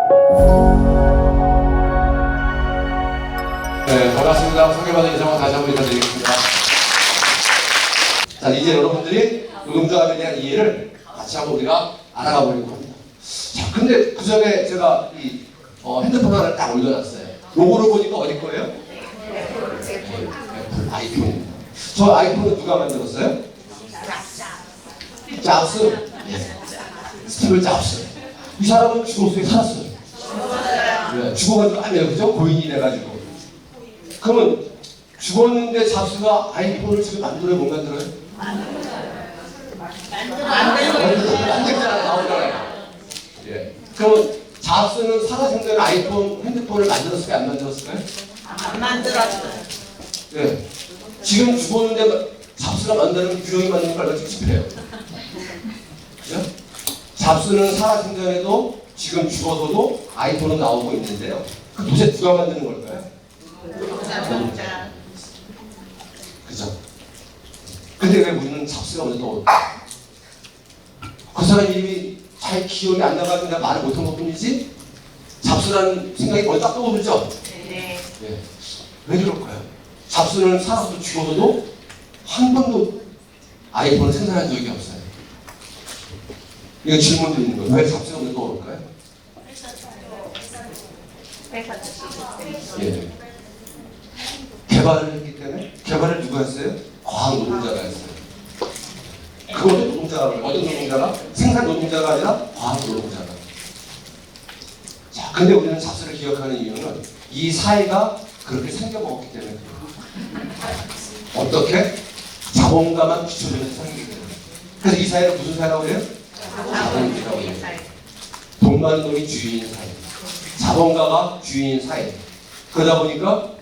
네, 반갑습니다. 소개받은 이상은 다시 한번 인사드리겠습니다. 자, 이제 여러분들이 노동조합에 대한 이해를 같이 한번 우리가 알아가 보려고 합니다. 자, 근데 그 전에 제가 이 핸드폰 하나를 딱 올려놨어요. 로고를 보니까 어디 거예요? 애플 아이폰입니다. 저 아이폰은 누가 만들었어요? 잡스. 스티브 잡스. 이 사람은 죽었어요. 살았어요. 네, 죽어가지고 아니에요. 그죠? 고인이 돼가지고. 그러면 죽었는데 잡스가 아이폰을 지금 만들어요? 못 만들어요? 만들잖아요. 나오잖아요. 예. 그러면 잡스는 살아생전에 아이폰, 핸드폰을 만들었을까요? 안 만들었을까요? 안 만들었어요. 예. 지금 죽었는데 잡스가 만드는 규정이 만드는 걸 얼마나 찝찝해요. 그죠? 잡스는 살아생전에도 지금 죽어서도 아이폰은 나오고 있는데요. 그 도대체 누가 만드는 걸까요? 노동자. 그죠? 근데 왜 우리는 잡스가 먼저 떠올까? 그 사람 이름이 잘 기억이 안 나가지고 내가 말을 못한 것 뿐이지 잡스라는 생각이 먼저 딱 떠오르죠? 네. 예. 왜 그럴까요? 잡스는 살아서도 죽어서도 한 번도 아이폰을 생산한 적이 없어요. 이거 질문 드리는 거예요. 왜 잡스가 먼저 떠오를까요? 예. 개발을 했기 때문에 개발을 누가 했어요? 과학 노동자가 했어요. 그것도 노동자가 어떤 노동자가? 생산 노동자가 아니라 과학 노동자가. 자, 근데 우리는 잡스를 기억하는 이유는 이 사회가 그렇게 생겨먹었기 때문에 그래요. 어떻게? 자본가만 비춰주는 세상이기 때문에. 그래서 이 사회를 무슨 사회라고 해요? 자본주의라고 해요. 돈 많은 놈이 주인인 사회. 자본가가 주인인 사회. 그러다 보니까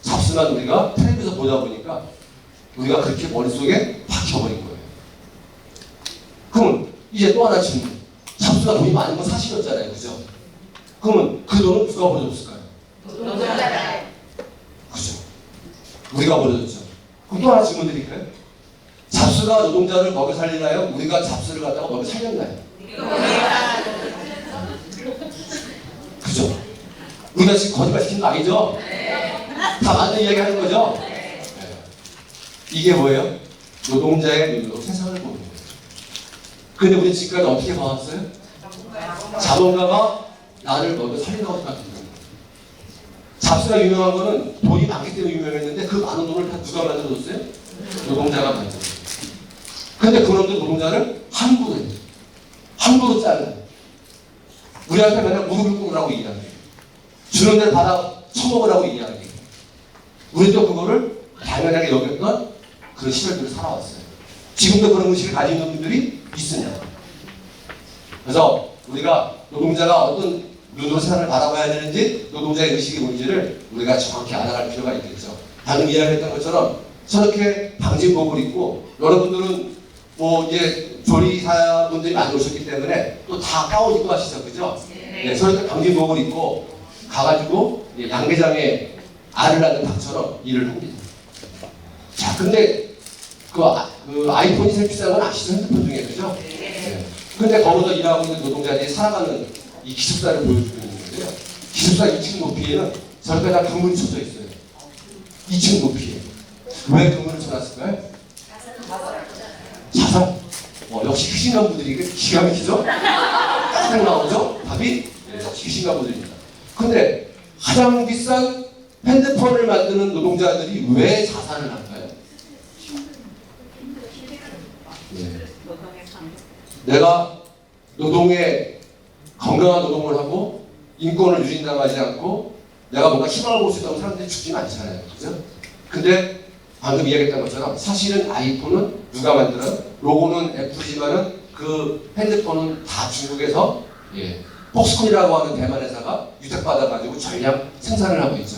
잡스만 우리가 텔레비에서 보다 보니까 우리가 그렇게 머릿속에 박혀버린 거예요. 그러면 이제 또 하나 질문. 잡스가 돈이 많은 건 사실이었잖아요. 그죠? 그러면 그 돈은 누가 벌어줬을까요? 노동자가. 그죠? 우리가 벌어줬죠. 그럼 또 하나 질문 드릴까요? 잡스가 노동자를 먹여 살리나요? 우리가 잡스를 갖다가 먹여 살렸나요? 그죠? 우리가 지금 거짓말 시킨 거 아니죠? 다 맞는 이야기 하는 거죠? 네. 이게 뭐예요? 노동자의 눈으로 세상을 보는 거예요. 근데 우리 지금까지 어떻게 봐왔어요? 자본가가 나를 먹여 살린다고 생각합니다. 잡스가 유명한 거는 돈이 많기 때문에 유명했는데 그 많은 돈을 다 누가 만들어줬어요? 노동자가 만들었어요. 근데 그놈들 노동자를 함부로 잘라. 우리한테 맨날 무릎을 꿇으라고 얘기하는 거예요. 주는 데를 받아 처먹으라고 얘기하는 거예요. 우리도 그거를 당연하게 여겼던 그런 시절들을 살아왔어요. 지금도 그런 의식을 가지고 있는 분들이 있습니다. 그래서 우리가 노동자가 어떤 눈으로 세상을 바라봐야 되는지 노동자의 의식이 뭔지를 우리가 정확히 알아갈 필요가 있겠죠. 방금 이야기했던 것처럼 저렇게 방진복을 입고 여러분들은 뭐 이제 조리사분들이 많이 오셨기 때문에 또 다 가옷 입고 가시죠. 그죠? 네, 저렇게 방진복을 입고 가가지고 양계장에 알을 낳는 닭처럼 일을 합니다. 자, 근데 그 아이폰이 제일 비싼 건 아시죠? 핸드폰 중에. 그죠? 네. 근데 거기서 일하고 있는 노동자들이 살아가는 이 기숙사를 보여주고 있는 거예요. 기숙사 2층 높이에는 저렇게 다 그물이 쳐져 있어요. 2층 높이에. 왜 그물을 쳐놨을까요? 자살. 역시 귀신간 분들이 기가 막히죠? 딱 나오죠? 답이 역시 귀신간 분들입니다. 근데 가장 비싼 핸드폰을 만드는 노동자들이 왜 자살을 할까요? 내가 노동에 건강한 노동을 하고 인권을 유린당하지 않고 내가 뭔가 희망을 볼 수 있다고 사람들이 죽진 않잖아요. 그죠? 근데 방금 이야기했던 것처럼 사실은 아이폰은 누가 만들어요? 로고는 애플이지만은 그 핸드폰은 다 중국에서 폭스콘이라고 하는 대만 회사가 유탁받아가지고 전량 생산을 하고 있죠.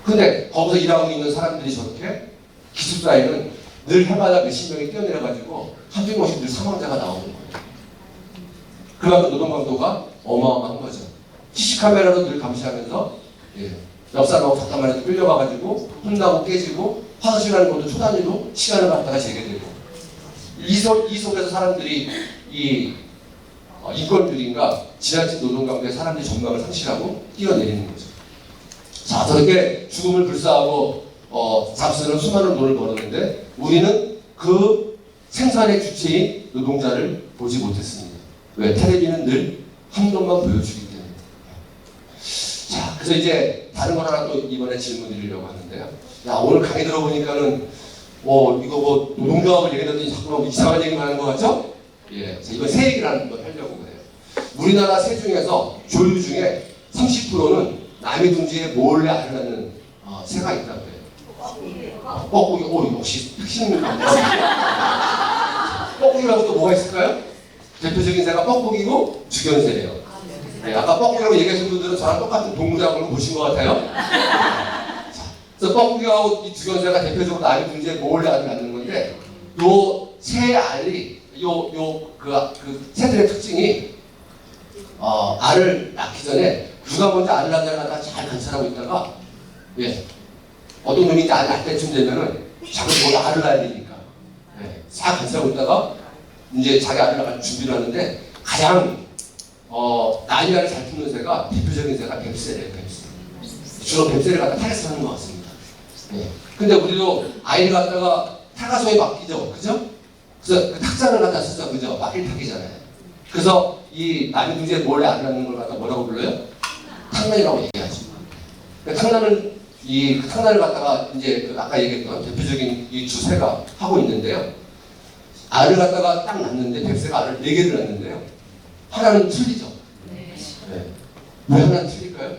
근데 거기서 일하고 있는 사람들이 저렇게 기숙사에는 늘 해마다 몇십 명이 뛰어내려가지고 한두 명씩 늘 사망자가 나오는 거예요. 그만큼 노동 강도가 어마어마한 거죠. CC카메라로 늘 감시하면서 옆 사람하고 잠깐만 해도 끌려가가지고 혼나고 깨지고 화장실 가는 것도 초단위로 시간을 갖다가 재게 되고 이 속에서 사람들이 이 인권주의인가 지나친 노동 가운데 사람들이 전망을 상실하고 뛰어내리는 거죠. 자, 저렇게 죽음을 불사하고 잡스는 수많은 돈을 벌었는데 우리는 그 생산의 주체인 노동자를 보지 못했습니다. 왜? 텔레비는 늘 한 것만 보여주기 때문에. 자, 그래서 이제 다른 거 하나 또 이번에 질문 드리려고 하는데요. 야, 오늘 강의 들어보니까는 이거 뭐 노동조합을 얘기하더니 자꾸 이상한 얘기만 하는 것 같죠? 예, 자, 이번 새 얘기를 한번 하려고 그래요. 우리나라 새 중에서 조류 중에 30%는 남의 둥지에 몰래 알을 낳는 새가 있다고 해요. 뻐꾸기, 역시 핵심 뻐꾸기라고 또 뭐가 있을까요? 대표적인 새가 뻐꾸기고 주견새예요. 네, 아까 뻐꾸기라고 얘기하신 분들은 저랑 똑같은 동물학을 보신 것 같아요. 그래서 뻐꾸기하고 이 주견새가 대표적으로 남의 둥지에 몰래 알을 낳는 건데, 요 새 알이 그 새들의 특징이 알을 낳기 전에 누가 먼저 알을 낳냐를 갖다가 잘 관찰하고 있다가, 예, 어떤 놈이 이제 알 낳을 때쯤 되면은 자기 먼저 알을 낳아야 되니까, 예, 싹 관찰하고 있다가 이제 자기 알을 낳을 준비를 하는데, 가장 난이 알을 잘 품는 새가 대표적인 새가 뱁새래요. 뱁새. 주로 뱁새를 갖다 타겟을 하는 것 같습니다. 예. 근데 우리도 아이를 갖다가 타가소에 맡기죠, 그죠? 그래서 그 탁자를 갖다 쓰죠, 그죠? 맡길 탁이잖아요. 그래서 이 남의 둥지에 몰래 알을 낳는 걸 갖다 뭐라고 불러요? 탕란이라고 얘기하죠. 탕란은 그 탕란을 갖다가 이제 아까 얘기했던 대표적인 이 주새가 하고 있는데요. 알을 갖다가 딱 낳는데 뱁새가 알을 4개를 낳는데요. 하나는 틀리죠. 네. 왜 하나는 틀릴까요?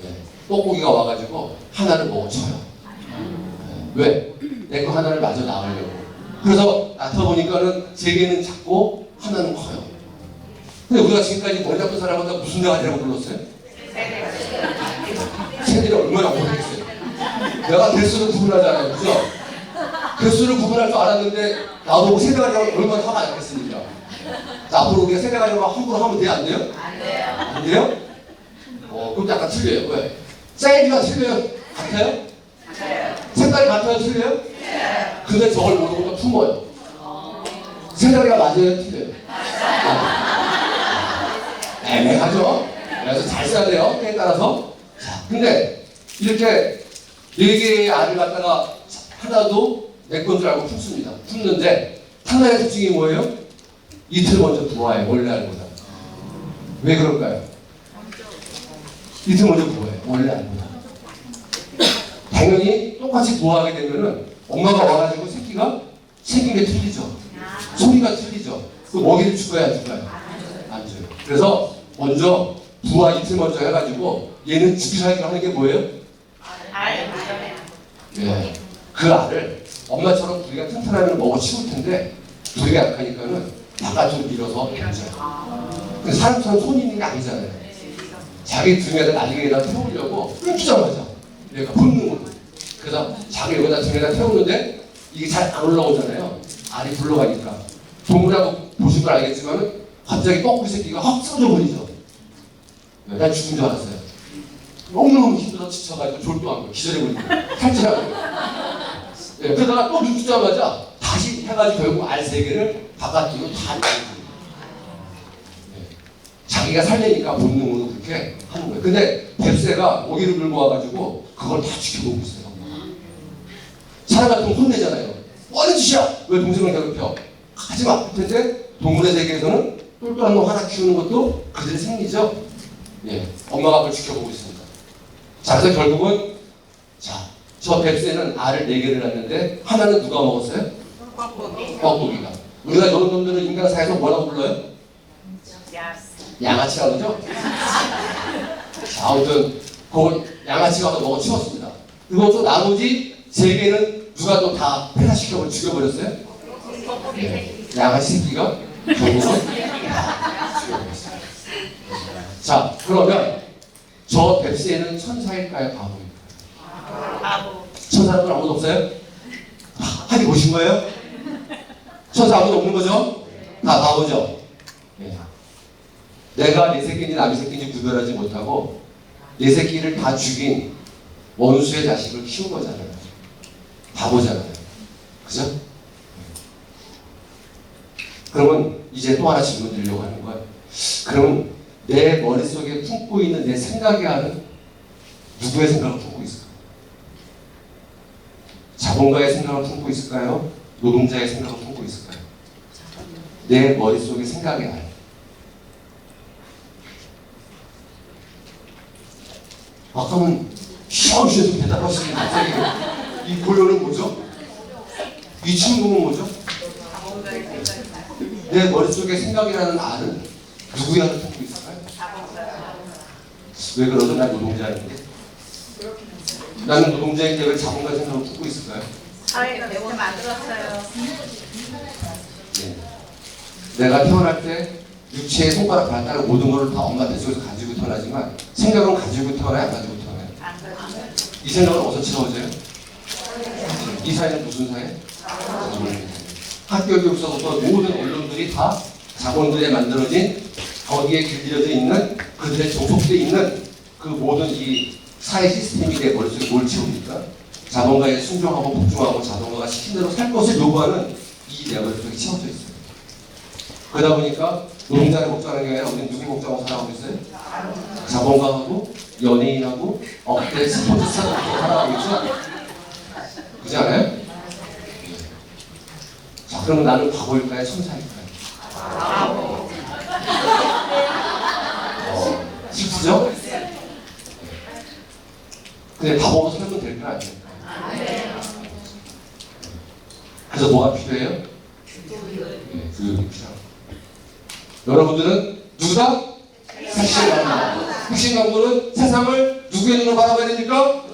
네. 뻐꾸기가 와가지고 하나를 먹어쳐요. 왜? 내 거 하나를 마저 낳으려고. 그래서 낳아보니까는 3개는 작고 하나는 커요. 근데 우리가 지금까지 머리 잡은 사람마다 무슨 대가리라고 불렀어요? 새들이 얼마나 오래됐어요. 내가 개수를 구분하잖아요, 그죠? 개수를 구분할 줄 알았는데 나보고 세대가리라고 얼마나 화가 났겠습니까? 자, 앞으로 우리가 세대가리라고 함부로 하면 돼요, 안 돼요? 안 돼요. 안 돼요? 그럼 약간 틀려요. 왜? 사이즈가 틀려요? 같아요? 맞아요. 색깔이 같아요? 틀려요? 근데 저걸 모르고 또 품어요. 세대가리가 맞아요? 틀려요? 애매하죠? 그래서 잘 써야 돼요. 때에 따라서. 자, 근데 이렇게 4개의 알을 갖다가 하나도 내 건 줄 알고 품습니다. 품는데 하나의 특징이 뭐예요? 이틀 먼저 부화해요. 원래 알보다. 왜 그럴까요? 이틀 먼저 부화해요. 원래 알보다. 당연히 똑같이 부화하게 되면은 엄마가 와가지고 새끼가 생긴 게 틀리죠. 소리가 틀리죠. 그 먹이를 줄까요? 안 줄까요? 안 줘요. 그래서 먼저 부화 이틀 먼저 해가지고 얘는 주기사기를 하는 게 뭐예요? 알. 예. 그 알을 엄마처럼 부리가 튼튼하면 먹어 치울 텐데 부리가 약하니까는 바깥으로 밀어서 던져요. 근데 사람처럼 손이 있는 게 아니잖아요. 자기 등에다 날개에다 태우려고 끊기자마자 그러니까 본능으로. 그래서 자기 여기다 등에다 태우는데 이게 잘 안 올라오잖아요. 알이 굴러가니까. 동물하고 보신 걸 알겠지만 갑자기 뻐꾸기 새끼가 확 쓰러져 버리죠. 난 죽은 줄 알았어요. 너무너무 힘들어 지쳐가지고 졸도한 거예요. 기절해버린 거예요. 탈출하고. 네, 그러다가 또 죽자마자 다시 해가지고 결국 알 3개를 바깥으로 다 내버려요. 네. 자기가 살려니까 본능으로 그렇게 하는 거예요. 근데 뱁새가 먹이를 물고 와가지고 그걸 다 지켜보고 있어요. 사람 같으면 혼내잖아요. 뭐하는 짓이야? 왜 동생을 괴롭혀? 하지 마. 근데 동물의 세계에서는 똘똘한 놈 하나 키우는 것도 그들의 생리죠. 예, 엄마가 그걸 지켜보고 있습니다. 자, 그래서 결국은 저 뱁새는 알을 4개를 낳는데 하나는 누가 먹었어요? 뻐꾸기가. 우리가 이런 놈들은 인간 사회에서 뭐라고 불러요? 양아치라고 그러죠? 자, 아무튼 그걸 양아치가 와서 먹어 치웠습니다. 그리고 또 나머지 3개는 누가 또 다 폐사시켜 죽여버렸어요? 예, 양아치 새끼가 결국은 다 죽여버렸어요. 자, 그러면 저 뱁새는 천사일까요? 바보일까요? 바보. 천사는 아무도 없어요? 하기 보신 거예요? 천사 아무도 없는 거죠? 다 바보죠? 네. 내가 내 새끼인지 남의 새끼인지 구별하지 못하고 내 새끼를 다 죽인 원수의 자식을 키운 거잖아요. 바보잖아요. 그죠? 그러면 이제 또 하나 질문 드리려고 하는 거예요. 그럼 내 머릿속에 품고 있는 내 생각이 아는 누구의 생각을 품고 있을까요? 자본가의 생각을 품고 있을까요? 노동자의 생각을 품고 있을까요? 내 머릿속에 생각이 아는. 아까는 쉬엄쉬엄 대답하시는 갑자기 이 고요는 뭐죠? 이 친구는 뭐죠? 내 머릿속에 생각이라는 알은 누구의 알을 품고 있을까요? 왜 그러죠? 난 노동자인데. 나는 노동자인데 왜 자본가의 생각을 품고 있을까요? 사회가 그렇게 만들었어요. 네. 내가 태어날 때 육체의 손가락 발가락 모든 것을 다 엄마 뱃속에서 가지고 태어나지만 생각은 가지고 태어나요? 안 가지고 태어나요? 안 그래요. 이 생각은 어디서 채워져요? 이 사회는 무슨 사회? 학교 교육서부터 모든 언론들이 다 자본들에 만들어진 거기에 길들여져 있는 그들의 종속되어 있는 그 모든 이 사회 시스템이 내 머릿속에 뭘 채웁니까? 자본가에 순종하고 복종하고 자본가가 시킨 대로 살 것을 요구하는 이 내 머릿속에 채워져 있어요. 그러다 보니까 노동자를 복종하는 게 아니라 우리는 누구 복종하고 살아가고 있어요? 자본가하고 연예인하고 억대 스포츠 스타들하고 살아가고 있죠? 그렇지 않아요? 자, 그러면 나는 바보일까요? 천사일까요? 쉽죠? 근데 바보가 설명 될까요? 안 될까요? 그래서 뭐가 필요해요? 교육이 필요합니다. 여러분들은 누구다? 핵심 강도. 핵심 강도는 세상을 누구의 눈으로 바라봐야 됩니까?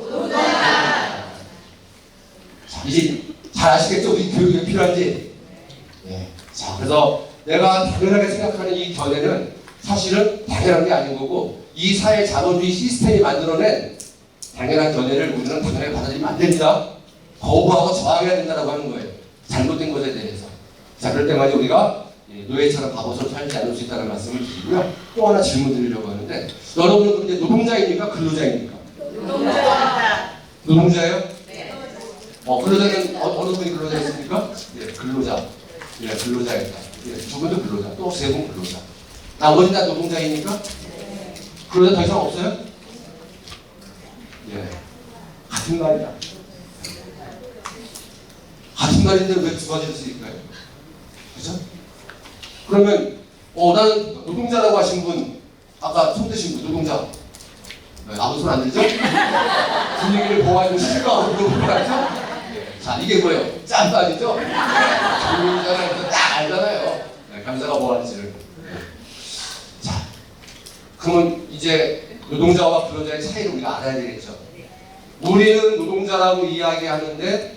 자, 이제 잘 아시겠죠? 우리 교육이 왜 필요한지. 네. 자, 그래서 내가 당연하게 생각하는 이 견해는 사실은 당연한 게 아닌 거고 이 사회 자본주의 시스템이 만들어낸 당연한 견해를 우리는 당연하게 받아들이면 안 됩니다. 거부하고 저항해야 된다고 하는 거예요. 잘못된 것에 대해서. 자, 그럴 때마다 우리가 노예처럼 바보처럼 살지 않을 수 있다는 말씀을 드리고요. 또 하나 질문 드리려고 하는데 여러분은 근데 노동자입니까? 근로자입니까? 노동자예요? 네. 근로자는 어느 분이 근로자였습니까? 예, 근로자. 예, 근로자였다. 예, 두 분도 근로자. 또 세 분 근로자. 나머지 다 노동자입니까? 근로자 더 이상 없어요? 예. 같은 말이다. 같은 말인데 왜 두 가지를 쓰일까요? 그죠? 그러면 나는 노동자라고 하신 분 아까 손 드신 분 노동자 네, 아무 손 안 들죠? 분위기를 보호하고 실감하고 노동자죠? 네. 자 이게 뭐예요? 짠말이죠? 노동자라고 딱 알잖아요. 네, 감사가 뭐 할지를. 네. 자 그러면 이제 노동자와 근로자의 차이를 우리가 알아야 되겠죠. 우리는 노동자라고 이야기하는데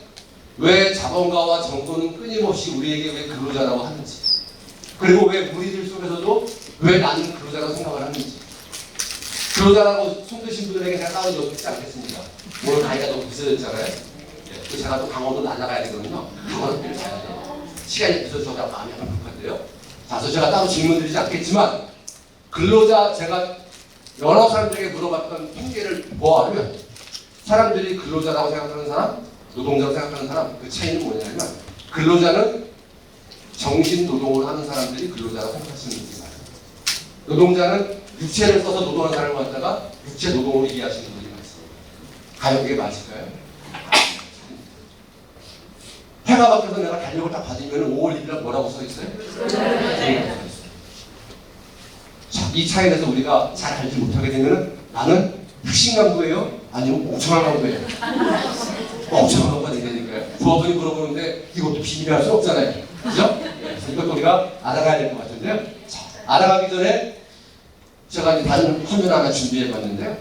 왜 자본가와 정권은 끊임없이 우리에게 왜 근로자라고 하는지 그리고 왜 우리들 속에서도 왜 나는 근로자라고 생각을 하는지 근로자라고 손드신 분들에게 제가 따로 여쭙지 않겠습니다. 오늘 나이가 너무 비싸졌잖아요. 또 제가 또 강원도 날아가야 되거든요. 강원도를 가야 돼요. 시간이 늦어져서 마음이 한복한데요. 자, 그래서 제가 따로 질문 드리지 않겠지만 근로자 제가 여러 사람들에게 물어봤던 통계를 보아하면 사람들이 근로자라고 생각하는 사람 노동자라고 생각하는 사람 그 차이는 뭐냐면 근로자는 정신 노동을 하는 사람들이 근로자라고 생각하시는 분이 많아요. 노동자는 육체를 써서 노동하는 사람을 갖다가 육체 노동으로 이해하시는 분이 많습니다. 과연 그게 맞을까요? 해가 밖에서 내가 달력을 딱 받으면 5월 1일 뭐라고 써 있어요? 자, 이 차이에 대해서 우리가 잘 알지 못하게 되면 나는 핵심 강도예요? 아니면 멍청한 강도예요? 멍청한 강도가 되니까요. 부업들이 물어보는데 이것도 비밀할 수 없잖아요. 그죠? 그래서 이것도 우리가 알아가야 될 것 같은데요. 자, 알아가기 전에 제가 이제 다른 화면 하나 준비해 봤는데요.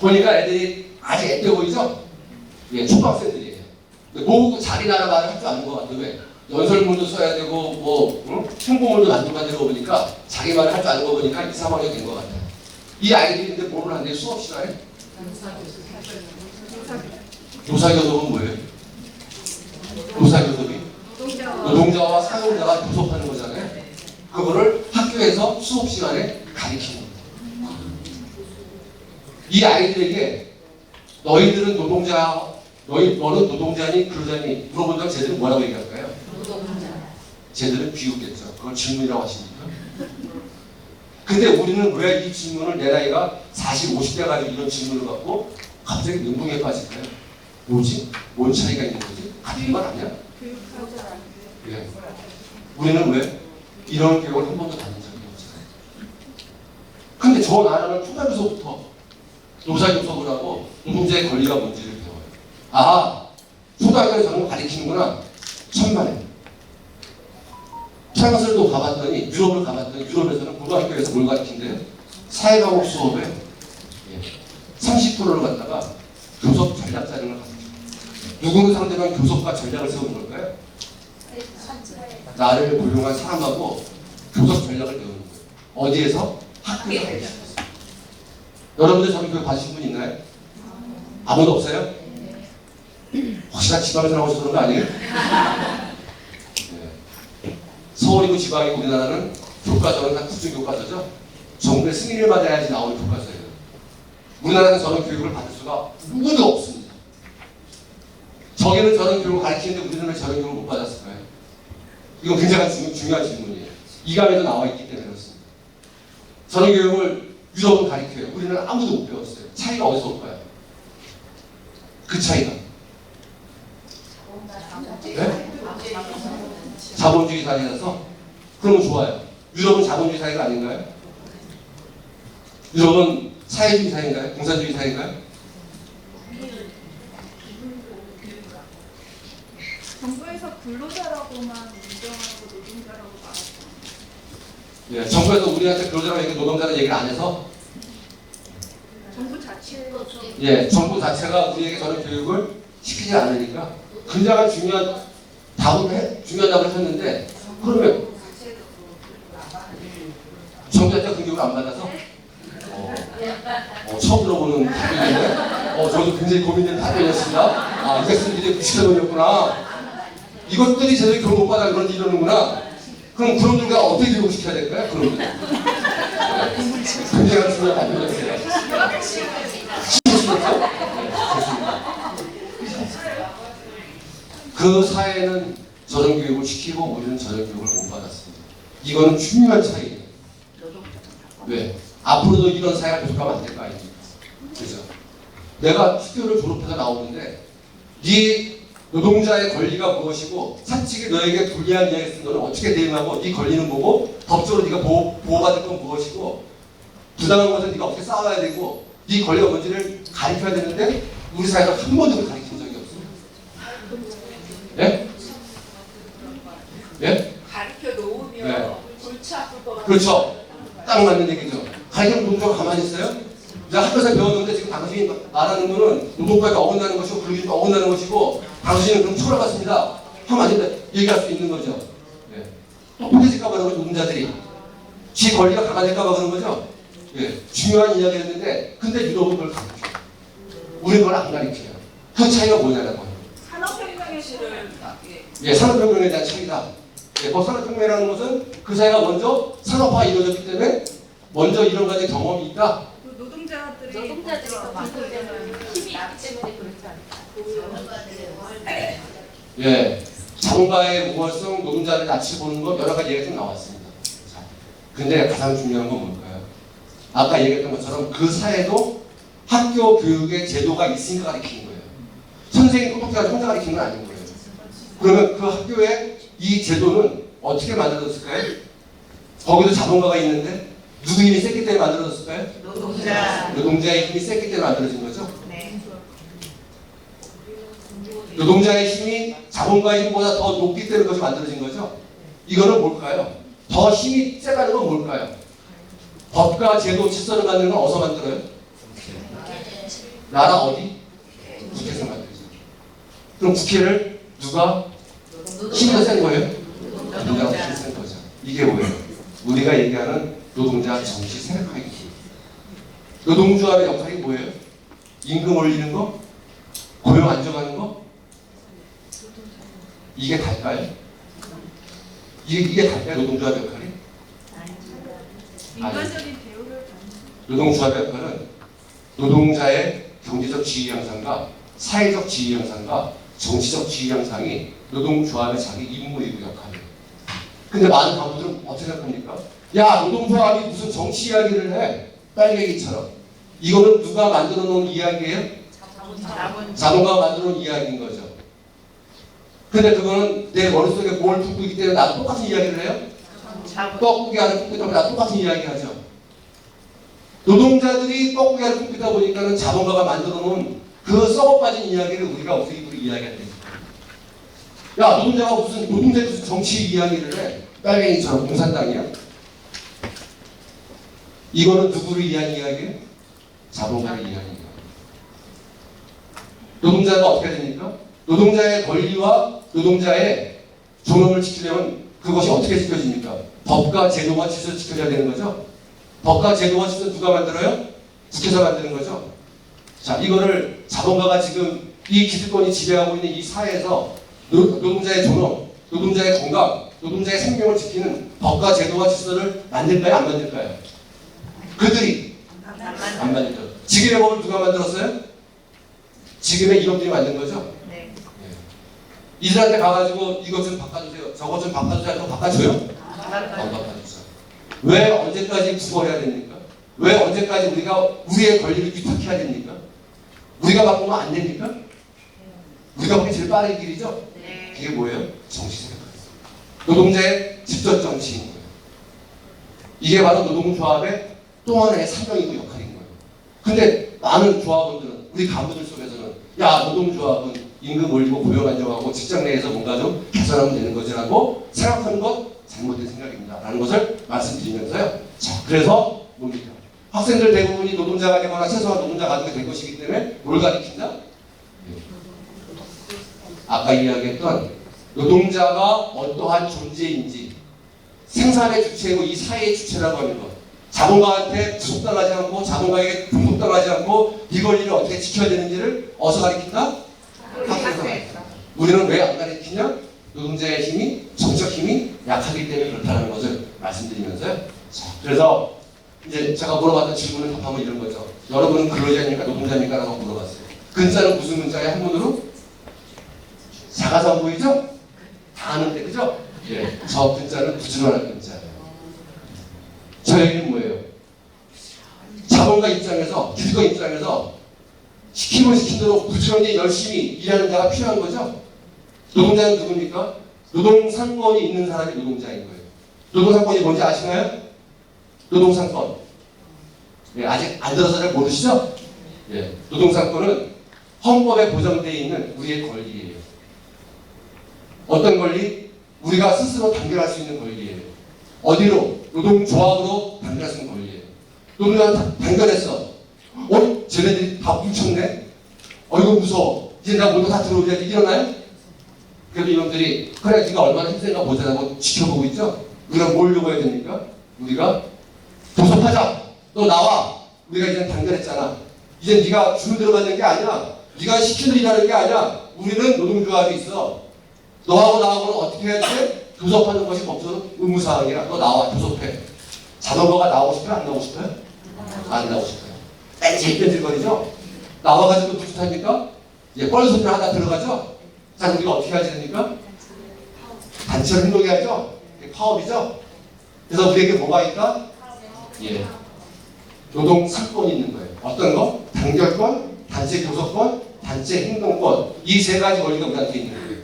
보니까 애들이 아직 애때 보이죠? 예, 초등학생들이에요. 뭐 자기나라 말을 할 줄 아는 것 같아요. 왜? 연설문도 써야 되고 뭐 홍보물도 만들어야 되고 보니까 자기 말을 할 줄 아는 거 보니까 이 상황이 된 것 같아요. 이 아이들이 근데 뭐를 하는데 수업 시간에? 교사교섭은 뭐예요? 교사교섭이 노동자와 사용자가 교섭하는 거잖아요. 그거를 학교에서 수업 시간에 가르치는 거예요. 이 아이들에게 너희들은 노동자, 너는 노동자니 근로자니 물어본다면 쟤들은 뭐라고 얘기할까요? 노동자. 쟤들은 비웃겠죠. 그걸 질문이라고 하십니까? 근데 우리는 왜 이 질문을 내 나이가 40, 50대 가지고 이런 질문을 갖고 갑자기 멘붕에 빠질까요? 뭐지? 뭔 차이가 있는 거지? 같은 말 아니야? 예. 우리는 왜 이런 교육을 한 번도 받은 적이 없어요. 근데 저 나라는 초등학교서부터 노사교섭을 하고 노동자의 권리가 뭔지를 배워요. 아, 초등학교에서 저는 가르치는구나. 천만에. 프랑스를 가봤더니 유럽을 가봤더니 유럽에서는 고등학교에서 뭘 가르친대요? 사회과목 수업에 30%를 갖다가 교섭 전략 자료를 가르쳐요. 누구를 상대방 교섭과 전략을 세우는 걸까요? 나를 고용한 사람하고 교섭 전략을 배우는 거예요. 어디에서? 학교에서 가르치는 거예요. 여러분들 저런 교육 받으신 분 있나요? 아무도 없어요? 혹시나 지방에서 나오셔서 그런 거 아니에요? 서울이고 지방이고 우리나라는 교과서는 다 국제교과서죠. 정부의 승인을 받아야지 나오는 교과서예요. 우리나라는 저런 교육을 받을 수가 누구도 없습니다. 저기는 저런 교육을 가르치는데 우리는 왜 저런 교육을 못 받았을까요? 이건 굉장히 중요한 질문이에요. 이강에도 나와 있기 때문에 그렇습니다. 저런 교육을 유럽은 가르쳐요. 우리는 아무도 못 배웠어요. 차이가 어디서 올까요? 그 차이가. 네? 자본주의 사회라서? 그러면 좋아요. 유럽은 자본주의 사회가 아닌가요? 유럽은 사회주의 사회인가요? 공산주의 사회인가요? 정부에서 근로자라고만 인정하고 노동자라고 말하잖아요. 예, 정부에서 우리한테 근로자라고 얘기, 노동자라는 얘기를 안 해서 정부 자체에서 예, 정부 자체가 우리에게 저런 교육을 시키지 않으니까 굉장히 중요한 답을 했는데 그러면 정부한테 그 교육을 안 받아서 처음 들어보는 답변인데 저도 굉장히 고민되는 답변이었습니다. 아, 이게 쓰는 부시켜놓으셨구나. 이것들이 제대로 교육 못 받아 그런지 이러는구나. 그럼 그놈들과 어떻게 교육을 시켜야 될까요? 그놈들. 굉장히 중요한 답변이었어요. 그 사회는 저런 교육을 시키고 우리는 저런 교육을 못 받았습니다. 이거는 중요한 차이예요. 왜? 앞으로도 이런 사회가 계속하면 안 될 거 아닙니까? 그죠? 내가 학교를 졸업해서 나오는데 네 노동자의 권리가 무엇이고 사측이 너에게 불리한 이야기 했으면 너는 어떻게 대응하고 네 권리는 뭐고 법적으로 네가 보호받을 건 무엇이고 부당한 것은 네가 어떻게 싸워야 되고 네 권리가 뭔지를 가르쳐야 되는데 우리 사회가 한 번도 가르친 적이 없습니다. 예? 예? 가르쳐 놓으면 네. 골치 아플 것 같아요. 그렇죠. 딱 맞는 얘기죠. 가르치는 노동자가 가만히 있어요? 내가 학교에서 배웠는데 지금 당신이 말하는 거는 노동법에 어긋나는 것이고 불기준에 어긋나는 것이고 당신은 그럼 처벌받습니다. 하면 안 된다. 얘기할 수 있는 거죠. 예. 똑똑해질까 봐 그런 거죠. 노동자들이. 지 권리가 강화될까 봐 그런 거죠. 예. 중요한 이야기였는데 근데 유럽은 그걸 가르쳐요. 우리는 그걸 안 가르쳐요. 그 차이가 뭐냐라고. 산업혁명의 시를 예, 산업혁명에 대한 차이다. 예, 산업혁명이라는 것은 그 사회가 먼저 산업화가 이루어졌기 때문에 먼저 이런 가지 경험이 있다. 노동자들이 더 만들려는 힘이 있기 때문에 그렇지 않을까. 예, 자본가의 우월성, 노동자를 낯을 보는 것 여러 가지 얘기가 좀 나왔습니다. 자, 근데 가장 중요한 건 뭘까요? 아까 얘기했던 것처럼 그 사회도 학교 교육의 제도가 있으니까 가르치는 거예요. 선생님 똑똑해서 혼자 가르치는 건 아닌 거예요. 그러면 그 학교의 이 제도는 어떻게 만들어졌을까요? 거기도 자본가가 있는데 누구 힘이 셌기 때문에 만들어졌을까요? 노동자의 힘이 셌기 때문에 만들어진 거죠. 네. 노동자의 힘이 자본가의 힘보다 더 높기 때문에 그것이 만들어진 거죠. 이거는 뭘까요? 더 힘이 세가는 건 뭘까요? 법과 제도 질서를 만드는 건 어디서 만들어요? 나라 어디? 국회에서 만들죠. 그럼 국회를 누가 힘이 더 센 거예요? 노동자가 힘이 센 거죠. 이게 뭐예요? 우리가 얘기하는 노동자 정시 세력화이기. 노동조합의 역할이 뭐예요? 임금 올리는 거? 고용 안정하는 거? 이게 달까요? 이게 달까요? 노동조합의 역할이? 인간적인 대우를 받는 노동조합의 역할은 노동자의 경제적 지위 향상과 사회적 지위 향상과 정치적 지위 향상이 노동조합의 자기 임무이고 역할이에요. 근데 많은 가부들은 어떻게 생각합니까? 야, 노동조합이 무슨 정치 이야기를 해? 빨갱이처럼. 이거는 누가 만들어 놓은 이야기예요? 자본가가 만들어 놓은 이야기인 거죠. 근데 그거는 내 머릿속에 뭘 품고 있기 때문에 나도 똑같은 이야기를 해요? 뻐꾸기 안에 품고 있다 보면 나도 똑같은 이야기 하죠. 노동자들이 뻐꾸기 안에 품고 있다 보니까는 자본가가 만들어 놓은 그 썩어 빠진 이야기를 우리가 어떻게 이야기해야 되지? 야, 노동자가 무슨 정치 이야기를 해? 빨갱이처럼 공산당이야? 이거는 누구를 위한 이야기예요? 자본가를 위한 이야기. 노동자가 어떻게 됩니까? 노동자의 권리와 노동자의 존엄을 지키려면 그것이 어떻게 지켜집니까? 법과 제도와 질서 지켜져야 되는 거죠? 법과 제도와 질서 누가 만들어요? 국회에서 만드는 거죠? 자, 이거를 자본가가 지금 이 기득권이 지배하고 있는 이 사회에서 노동자의 존엄, 노동자의 건강, 노동자의 생명을 지키는 법과 제도와 질서를 만들까요? 안 만들까요? 그들이 안 만들죠. 지금의 법을 누가 만들었어요? 지금의 이놈들이 만든 거죠? 네. 이들한테 가가지고 이것 좀 바꿔주세요. 저것 좀 바꿔주세요. 또 바꿔줘요? 안 바꿔주죠. 왜 언제까지 구걸해야 됩니까? 왜 언제까지 우리가 우리의 권리를 위탁해야 됩니까? 우리가 바꾸면 안 됩니까? 우리가 보기 제일 빠른 길이죠? 네. 그게 뭐예요? 정치생각. 노동자의 직접 정치인 거예요. 이게 바로 노동조합의 또 하나의 사명이고 역할인 거예요. 근데 많은 조합원들은, 우리 간부들 속에서는 야, 노동조합은 임금 올리고 고용 안정하고 직장 내에서 뭔가 좀 개선하면 되는 거지라고 생각하는 것 잘못된 생각입니다. 라는 것을 말씀드리면서요. 자, 그래서 뭡니까? 학생들 대부분이 노동자가 되거나 최소한 노동자 가족이 될 것이기 때문에 뭘 가리킨다? 아까 이야기했던 노동자가 어떠한 존재인지 생산의 주체이고 이 사회의 주체라고 하는 것. 자본가한테 구속당하지 않고 자본가에게 공속당하지 않고 이 권리를 어떻게 지켜야 되는지를 어디서 가리킨다? 학교에서 가리킨다. 우리는 왜 안 가리키냐? 노동자의 힘이, 정적 힘이 약하기 때문에 그렇다는 것을 말씀드리면서요. 자, 그래서 이제 제가 물어봤던 질문을 답하면 이런 거죠. 여러분은 근로자입니까? 노동자입니까? 라고 물어봤어요. 근자는 무슨 근자예요? 한문으로? 작아서 안 보이죠? 다 아는데, 그죠? 예, 저 근자는 부지런한 근자예요. 저 얘기는 뭐예요? 자본가 입장에서, 기득권 입장에서 시키면 시킨 대로 부지런히 열심히 일하는 자가 필요한 거죠? 노동자는 누굽니까? 노동상권이 있는 사람이 노동자인 거예요. 노동상권이 뭔지 아시나요? 노동상권. 예, 아직 안 들어서 잘 모르시죠? 예, 노동상권은 헌법에 보장되어 있는 우리의 권리예요. 어떤 권리? 우리가 스스로 단결할 수 있는 권리예요. 어디로? 노동조합으로 단결할 수 있는 권리예요. 노동조합 단결했어. 쟤네들이 다 뭉쳤네? 이거 무서워. 이제 나 모두 다 들어오야지. 일어나요? 그래도 이놈들이 그래 네가 얼마나 힘센가 보자고 지켜보고 있죠? 우리가 뭘 요구해야 됩니까? 우리가 도섭하자. 너 나와. 우리가 이제 단결했잖아. 이제 네가 주문 들어가는 게 아니야. 네가 시키는 일하는 게 아니야. 우리는 노동조합이 있어. 너하고 나하고는 어떻게 해야 돼? 교섭하는 것이 법적으로 의무사항이야. 너 나와, 교섭해. 자전거가 나오고 싶어요? 안 나오고 싶어요? 안 나오고 싶어요. 뺀질뺀질거리죠? 나와가지고 무슨 탑니까? 이제 뻘소리를 하다 들어가죠? 자, 우리가 어떻게 해야 됩니까? 단체로 행동해야죠? 파업이죠? 그래서 우리에게 뭐가 있다? 예. 노동 상권이 있는 거예요. 어떤 거? 단결권, 단체 교섭권, 단체 행동권. 이 세 가지 권리가 우리한테 있는 거예요.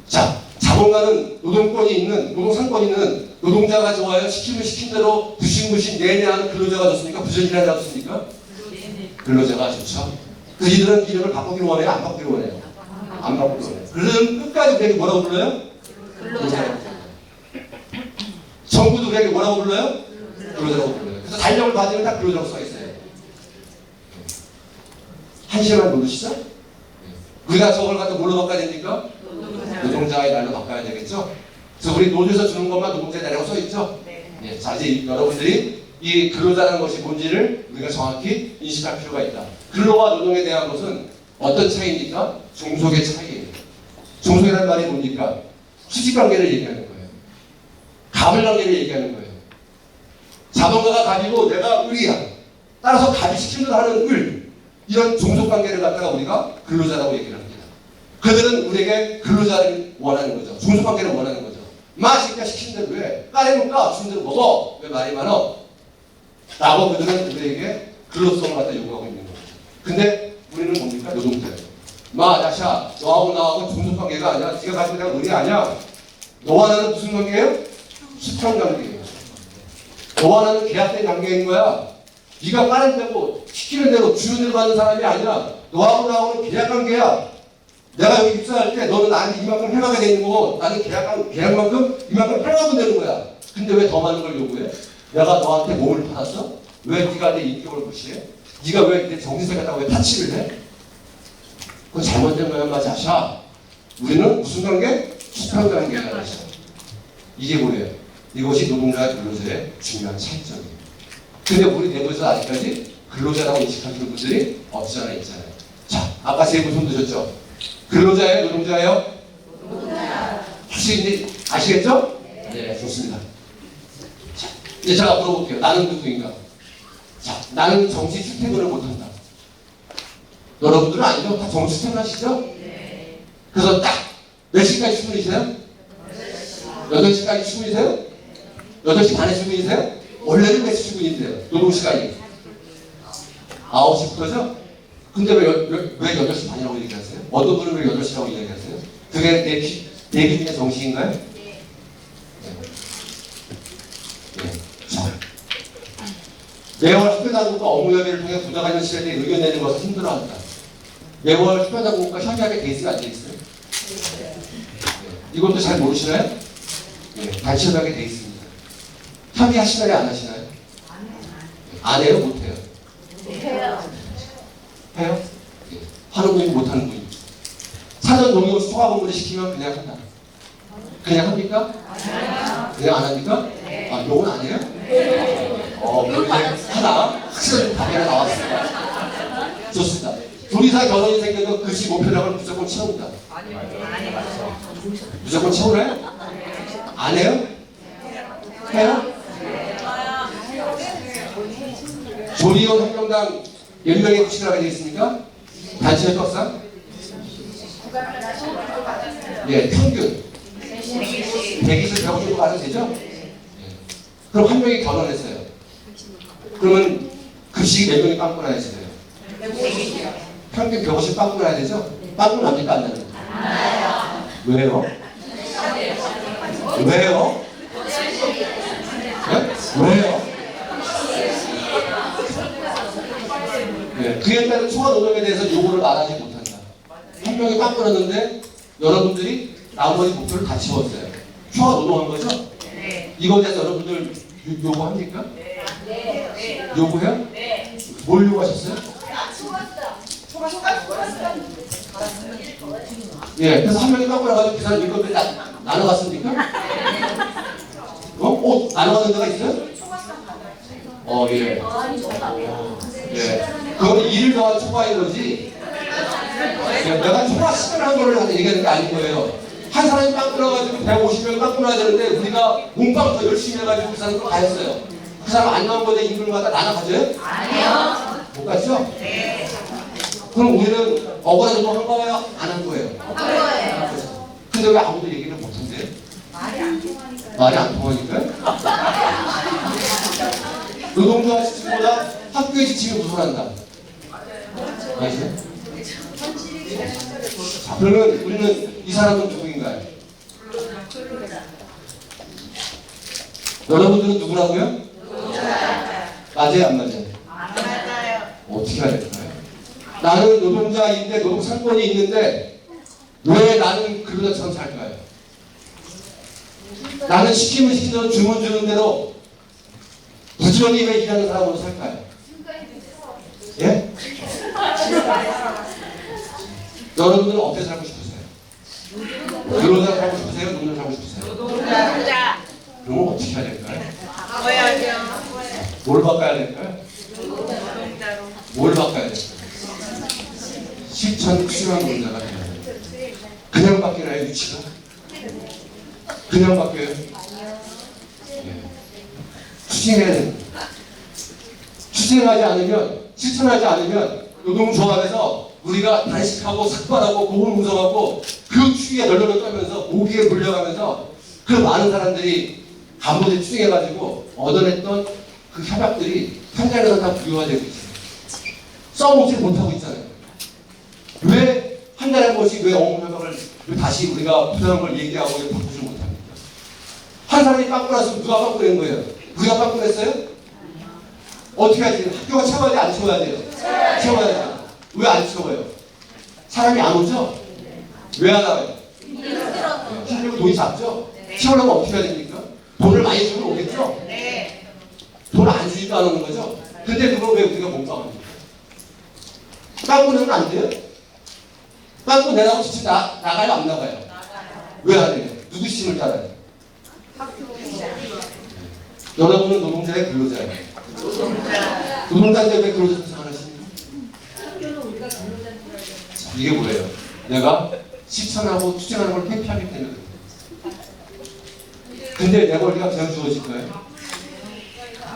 자, 자본가는 노동권이 있는, 노동 상권이 있는 노동자가 좋아요? 시키면 시킨 대로 부신부신 내내 하는 근로자가 좋습니까? 부전이라는 자가 좋습니까? 근로자가 좋죠. 그래서 이들은 이름을 바꾸기로 원해요? 안 바꾸기로 원해요? 안 바꾸기로 원해요. 그들은 끝까지 우리에게 뭐라고 불러요? 근로자라고 불러요. 정부도 우리에게 뭐라고 불러요? 근로자라고 불러요. 그래서 달력을 받으면 다 근로자라고 써 있어요. 한 시간만 모르시죠? 우리가 저걸 갖다 뭘로 바꿔야 됩니까? 노동자의 날로 바꿔야 되겠죠? 그래서 우리 노조에서 주는 것만 노동자의 날이라고 써 있죠? 네. 자, 이제 여러분들이 이 근로자라는 것이 뭔지를 우리가 정확히 인식할 필요가 있다. 근로와 노동에 대한 것은 어떤 차이입니까? 종속의 차이예요. 종속이라는 말이 뭡니까? 수직관계를 얘기하는 거예요. 가불관계를 얘기하는 거예요. 자본가가 갑이고 내가 을이야. 따라서 갑이 시킨 대로 하는 을. 이런 종속관계를 갖다가 우리가 근로자라고 얘기를 합니다. 그들은 우리에게 근로자를 원하는 거죠. 종속관계를 원하는 거죠. 마시니까 시킨 대로 해. 까내면 까, 주는 대로 먹어. 왜 말이 많어? 라고 그들은 우리에게 근로성을 갖다 요구하고 있는 거죠. 근데 우리는 뭡니까? 노동자예요. 자샤, 너하고 나하고 종속관계가 아니야. 네가 가지고 내가 의리 아니야. 너와 나는 무슨 관계예요? 수평관계예요. 너와 나는 계약된 관계인 거야. 네가 까는 대로, 시키는 대로, 주는 대로 받는 사람이 아니라 너하고 나하고는 계약관계야. 내가 여기 입사할 때 너는 나한테 이만큼 해가게 되는 거고 나는 계약만큼 이만큼 해가면 되는 거야. 근데 왜 더 많은 걸 요구해? 내가 너한테 몸을 팔았어? 왜 네가 내 인격을 무시해? 네가 왜 내 정신을 갖다가 왜 타치를 해? 그건 잘못된 거야, 마자샤. 우리는 무슨 관계? 수평관계가 있어. 이게 뭐예요? 이것이 노동자와 근로자의 중요한 차이점이에요. 근데 우리 내부에서 아직까지 근로자라고 인식하시는 분들이 없지 않아 있잖아요. 자, 아까 세 분 손 드셨죠? 근로자예요? 노동자예요? 노동자. 혹시 이제 아시겠죠? 네, 좋습니다. 자, 이제 제가 물어볼게요. 나는 누구인가? 자, 나는 정시 출퇴근을 못한다. 여러분들은 아니죠? 다 정시 출퇴근하시죠? 네. 그래서 딱 몇 시까지 출근이세요? 8시까지 출근이세요? 8시 반에 출근이세요? 원래는 몇 시 출근이세요? 노동시간이 9시부터죠? 근데 왜 8시 반이라고 얘기하세요? 어떤 분은 왜 8시라고 얘기하세요? 그게 내 기준의 정시인가요? 네. 네. 자. 매월 특별당국과 업무협의를 통해 부당한 현실에 대해 의견 내는 것을 힘들어한다. 매월 특별당국과 협의하게 돼 있어요? 안 돼 있어요? 네. 이것도 잘 모르시나요? 네. 같이 협의하게 돼 있습니다. 협의하시나요? 안 하시나요? 안 해요? 못 해요? 해요? 예. 하는 분이 못하는 분이. 사전 농협 소화 공부를 시키면 그냥 한다. 그냥 합니까? 그냥 안 합니까? 아, 요건 안 해요? 이제 하나, 확실한 답이 하나 나왔습니다. 좋습니다. 둘이서 결혼이 생겨도 글씨 목표량을 무조건 채운다. 무조건 채우나요? 안 해요? 해요? 조리원 혁명당 몇 명의 구실을 하게 되어 있습니까? 단체 협박상? 예, 평균 120, 150 가면 되죠? 예. 그럼 한 명이 결혼했어요. 그러면 급식이 몇 명이 빵꾸 나야 되잖아요. 평균 150 빵꾸 나야 되죠? 빵꾸 납니까? 안 나요? 왜요? 왜요? 네? 왜요? 네, 그에 따른 초과 노동에 대해서 요구를 말하지 못한다. 한 명이 빵꾸 났는데 여러분들이 나머지 목표를 다 채웠어요. 초과 노동한 거죠? 네. 이거에 대해서 여러분들 요구합니까? 네. 요구해요? 네. 뭘 요구하셨어요? 예, 그래서 한 명이 빵꾸 나가지고 그 사람 이것들 나눠갔습니까? 나눠가는 데가 있어요? 예. 예. 그건 1일 더한 초과인 거지. 내가 초과 시간을 한 거를 얘기하는 게 아닌 거예요. 한 사람이 빵 끊어가지고 150명이 빵 끊어야 되는데 우리가 몸빵 더 열심히 해가지고 그 사람을 다 했어요. 그 사람 안 나온 거에 임금마다 나눠 가져요? 아니요. 못 갔죠? 네. 그럼 우리는 억울한 노동 한 거예요? 안 한 거예요? 한 거예요. 근데 왜 아무도 얘기를 못 한대요? 말이 안 통하니까요? 노동자와 지침보다 학교의 지침이 우선한다. 아시죠? 자, 그러면 우리는 이 사람은 누구인가요? 여러분들은 누구라고요? 맞아요? 안 맞아요? 안 맞아요. 어떻게 해야 될까요? 나는 노동자인데 노동 상권이 있는데 왜 나는 근로자처럼 살까요? 나는 시키면 시키는 대로 주문 주는 대로 부지런히 왜 일하는 사람으로 살까요? 예? 여러분들은 어떻게 살고 싶으세요? 근로자 살고 싶으세요? 노동자 살고 싶으세요? 노동자. 그러면 어떻게 해야 될까요? 바꿔야죠. 뭘 바꿔야 될까요? 노동자로. 뭘 바꿔야 될까요? 실천 필요한 노동자가 돼야 돼요. 그냥 바뀌나요, 위치가? 그냥 바뀌어요? 예. 추진해야 됩니다. 추진하지 않으면, 실천하지 않으면 노동조합에서 우리가 단식하고 삭발하고 고군무성하고 그 추위에 널널 떨면서 모기에 물려가면서 그 많은 사람들이 간부들이 추정해가지고 얻어냈던 그 협약들이 현장에서 다 부여가 되고 있어요. 써먹지 못하고 있잖아요. 왜 한 달에 한 번씩 왜 업무협약을 왜 다시 우리가 부정한 걸 얘기하고 왜 바꾸지 못합니까? 한 사람이 빵꾸 났으면 누가 빵꾸 낸 거예요? 우리가 빵꾸 냈어요? 어떻게 하지? 학교가 채워야 돼? 안 채워야 돼요? 채워야죠. 왜 안 채워요? 사람이 안 오죠? 왜 안 와요? 힘들고 돈이 작죠? 채우려면 어떻게 해야 됩니까? 돈을 많이 주면 오겠죠? 돈을 안 주니까 안 오는 거죠? 근데 그걸 왜 우리가 몸빵합니까? 빵꾸 내면 안 돼요? 빵꾸 내라고 지금 나가요? 안 나가요? 왜 안 해요? 누구 힘을 따라요? 여러분은 노동자의 근로자예요. 노동자인데 왜 근로자 생각을 하십니까? 이게 뭐예요? 내가 실천하고 추진하는 걸 회피하기 때문에 그래요. 근데 내 권리가 그냥 주어질까요?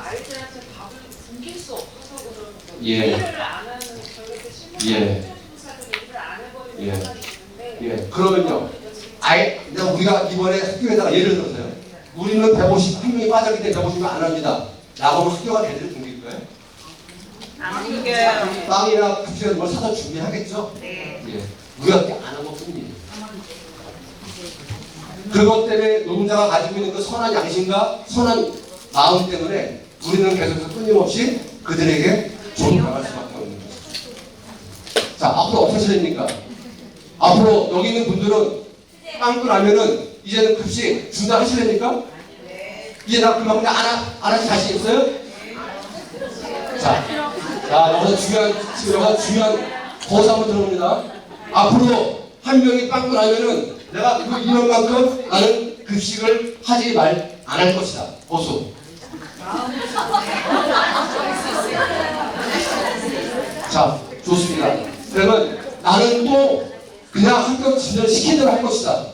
아이들한테 밥을 굶길 수 없어서 그런 거예요. 예. 일을 안 하는 저렇게 신분사들이 일을 안 해버리는 예. 사람이 있는데 예. 그러면요. 아예 우리가 이번에 학교에다가 예를 들어서요. 우리는 150, 한 명이 빠졌기 때문에 150을 안 합니다. 라고 하면 학교가 걔들을 굶길까요? 안 굶겨요. 빵이나 급식이나 뭘 사서 준비하겠죠? 예. 우리가 그렇게 안 한 것 뿐이에요. 그것 때문에 노동자가 가지고 있는 그 선한 양심과 선한 마음 때문에 우리는 계속해서 끊임없이 그들에게 존경할 수밖에 없는 거죠. 자, 앞으로 어떻게 처리됩니까? 앞으로 여기 있는 분들은 빵꾸 나면은 이제는 급식 준다 하실랍니까? 이제 나 그만큼 안 하실 자신 있어요? 자, 여기서 중요한 거사 한번 들어봅니다. 앞으로 한 명이 빵꾸 나면은 내가 그 인원만큼 나는 급식을 하지 안 할 것이다. 보수. 자, 좋습니다. 그러면 나는 또 그냥 학교 진료를 시킨 대로 할 것이다.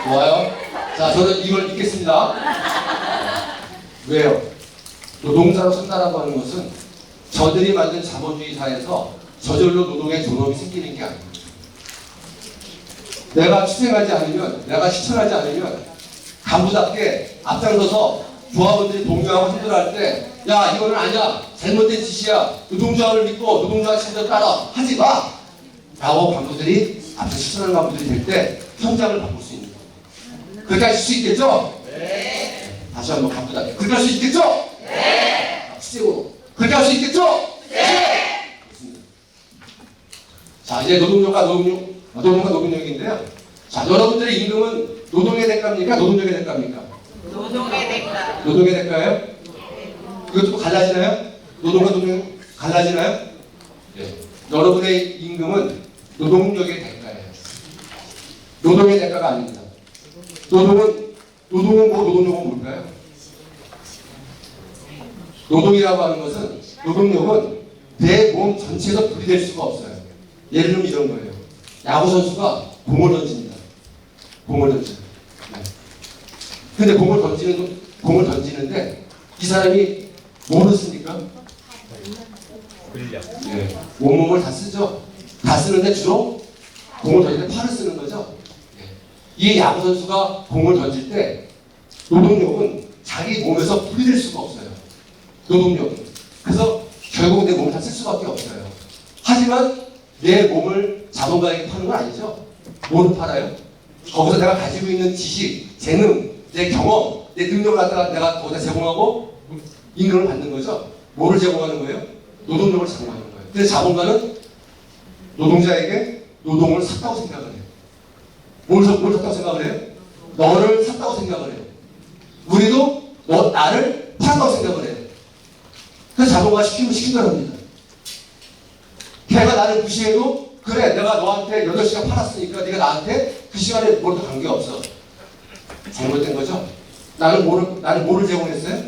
좋아요. 자, 저는 이걸 읽겠습니다. 왜요? 노동자로 산다라고 하는 것은 저들이 만든 자본주의 사회에서 저절로 노동의 존엄이 생기는 게 아닙니다. 내가 추행하지 않으면, 내가 실천하지 않으면 간부답게 앞장서서 조합원들이 동요하고 힘들어할 때, 야, 이거는 아니야, 잘못된 짓이야, 노동조합을 믿고 노동조합 신대로 따라 하지 마! 라고 간부들이 앞서 실천하는 간부들이 될 때 현장을 바꿀 수 있는 겁니다. 그렇게 하실 수 있겠죠? 네. 다시 한번 간부답게 그렇게 할 수 있겠죠? 네. 수직으로 그렇게 할 수 있겠죠? 네. 자, 이제 노동력과 노동력인데요. 자, 여러분들의 임금은 노동의 대가입니까? 노동력의 대가입니까? 노동의 대가. 노동의 대가예요? 이것도 갈라지나요? 노동과 노동 갈라지나요? 네. 여러분의 임금은 노동력의 대가예요. 노동의 대가가 아닙니다. 노동은 뭐, 노동력은 뭘까요? 노동이라고 하는 것은, 노동력은 내 몸 전체에서 분리될 수가 없어요. 예를 들면 이런 거예요. 야구선수가 공을 던집니다. 공을 던져요. 네. 근데 공을 던지는데 이 사람이 뭐를 씁니까? 네. 온몸을 다 쓰죠. 다 쓰는데 주로 공을 던질 때 팔을 쓰는 거죠. 네. 이 야구선수가 공을 던질 때 노동력은 자기 몸에서 분리될 수가 없어요. 노동력은. 그래서 결국 내 몸을 다 쓸 수밖에 없어요. 하지만 내 몸을 자본가에게 파는 건 아니죠. 뭐를 팔아요? 거기서 내가 가지고 있는 지식, 재능, 내 경험, 내 능력을 갖다가 내가 거기다 제공하고 임금을 받는 거죠. 뭐를 제공하는 거예요? 노동력을 제공하는 거예요. 근데 자본가는 노동자에게 노동을 샀다고 생각을 해요. 뭘 샀다고 생각을 해요? 너를 샀다고 생각을 해요. 우리도 나를 팔았다고 생각을 해요. 그래서 자본가가 시키면 시킨다랍니다. 걔가 나를 무시해도 그래, 내가 너한테 8시간 팔았으니까 네가 나한테 그 시간에 뭘도 관계없어. 잘못된 거죠? 나는 뭐를 제공했어요?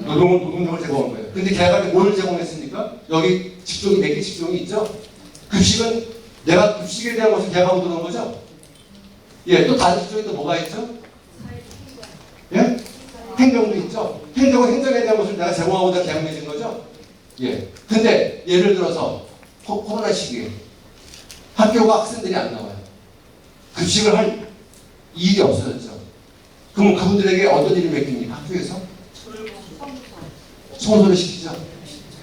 노동력을 제공한 거예요. 근데 걔가 뭘 제공했습니까? 여기 직종이 몇 개 직종이 있죠? 급식은 내가 급식에 대한 것을 걔가 하고 들어온 거죠? 예, 또 다른 직종이 또 뭐가 있죠? 예? 행정도 있죠? 행정은 행정에 대한 것을 내가 제공하고 내가 계약 맺은 거죠? 예. 근데 예를 들어서 코로나 시기에 학교가 학생들이 안 나와요. 급식을 할 일이 없어졌죠. 그럼 그분들에게 어떤 일을 맡깁니까? 학교에서? 청소를 시키죠.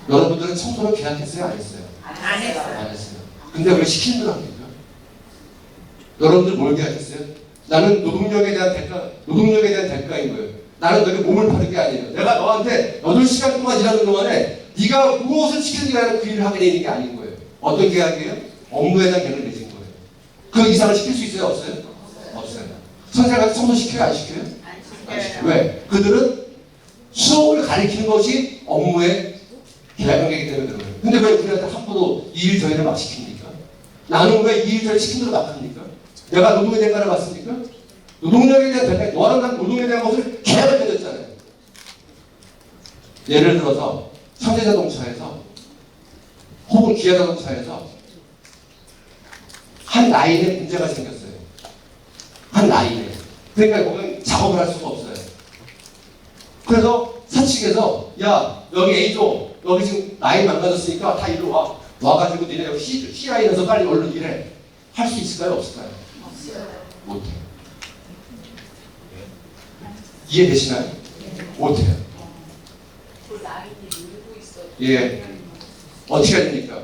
여러분들은 청소를 계약했어요? 안 했어요? 안 했어요. 안 했어요. 근데 왜 시키는 걸 합니까? 여러분들 뭘 계약했어요? 나는 노동력에 대한 대가인 거예요. 나는 너에게 몸을 파는 게 아니에요. 내가 너한테 8시간 동안 일하는 동안에 네가 무엇을 시키는지 나는 그 일을 하게 되는 게 아닌 거예요. 어떤 계약이에요? 업무에 대한 계약을 맺은 거예요. 그 이상을 시킬 수 있어요? 없어요? 없어요. 선생님한테 청소시켜요? 안 시켜요? 안 시켜요. 왜? 그들은 수업을 가리키는 것이 업무의 계약관계이기 때문에 그런 거예요. 근데 왜 우리한테 함부로 이 일 저희를 막 시킵니까? 나는 왜 이 일 저희 시킨 대로 막 합니까? 내가 노동의 대가를 받습니까? 노동력에 대한 대가, 너랑 난 노동에 대한 것을 계약을 맺었잖아요. 예를 들어서 현대자동차에서 혹은 기아자동차에서 한 라인에 문제가 생겼어요. 한 라인에. 그러니까 거기 작업을 할 수가 없어요. 그래서 사측에서 야 여기 A조 여기 지금 라인 망가졌으니까 다 이리로 와. 와가지고 니네 여기 C 라인에서 빨리 얼른 일해. 할 수 있을까요? 없을까요? 없어요. 못해요. 이해되시나요? 못해요. 그 라인이 놀고 있어요. 예. 어떻게 해야 됩니까?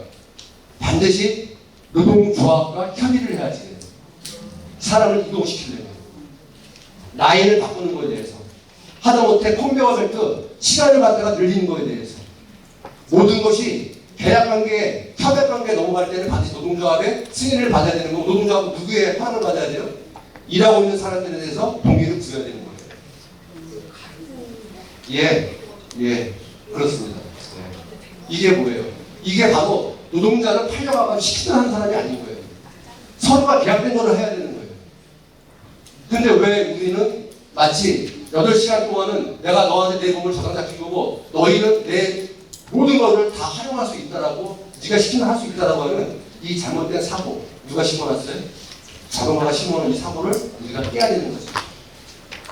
반드시 노동조합과 협의를 해야지. 사람을 이동시키려면. 라인을 바꾸는 거에 대해서. 하다못해 컨베어 벨트 시간을 갖다가 늘리는 거에 대해서. 모든 것이 계약관계, 협약관계에 넘어갈 때는 반드시 노동조합의 승인을 받아야 되는 거고 노동조합은 누구의 허락을 받아야 돼요? 일하고 있는 사람들에 대해서 동의를 구해야 되는 거예요. 예, 그렇습니다. 이게 뭐예요? 이게 바로 노동자를 팔려가고 시키는 사람이 아닌 거예요. 서로가 계약된 거를 해야 되는 거예요. 근데 왜 우리는 마치 8시간 동안은 내가 너한테 내 몸을 저당 잡힌 거고 너희는 내 모든 것을 다 활용할 수 있다라고 네가 시키면 할 수 있다라고 하는 이 잘못된 사고 누가 심어놨어요? 자동화가 심어놓은 이 사고를 우리가 깨야 되는 거죠.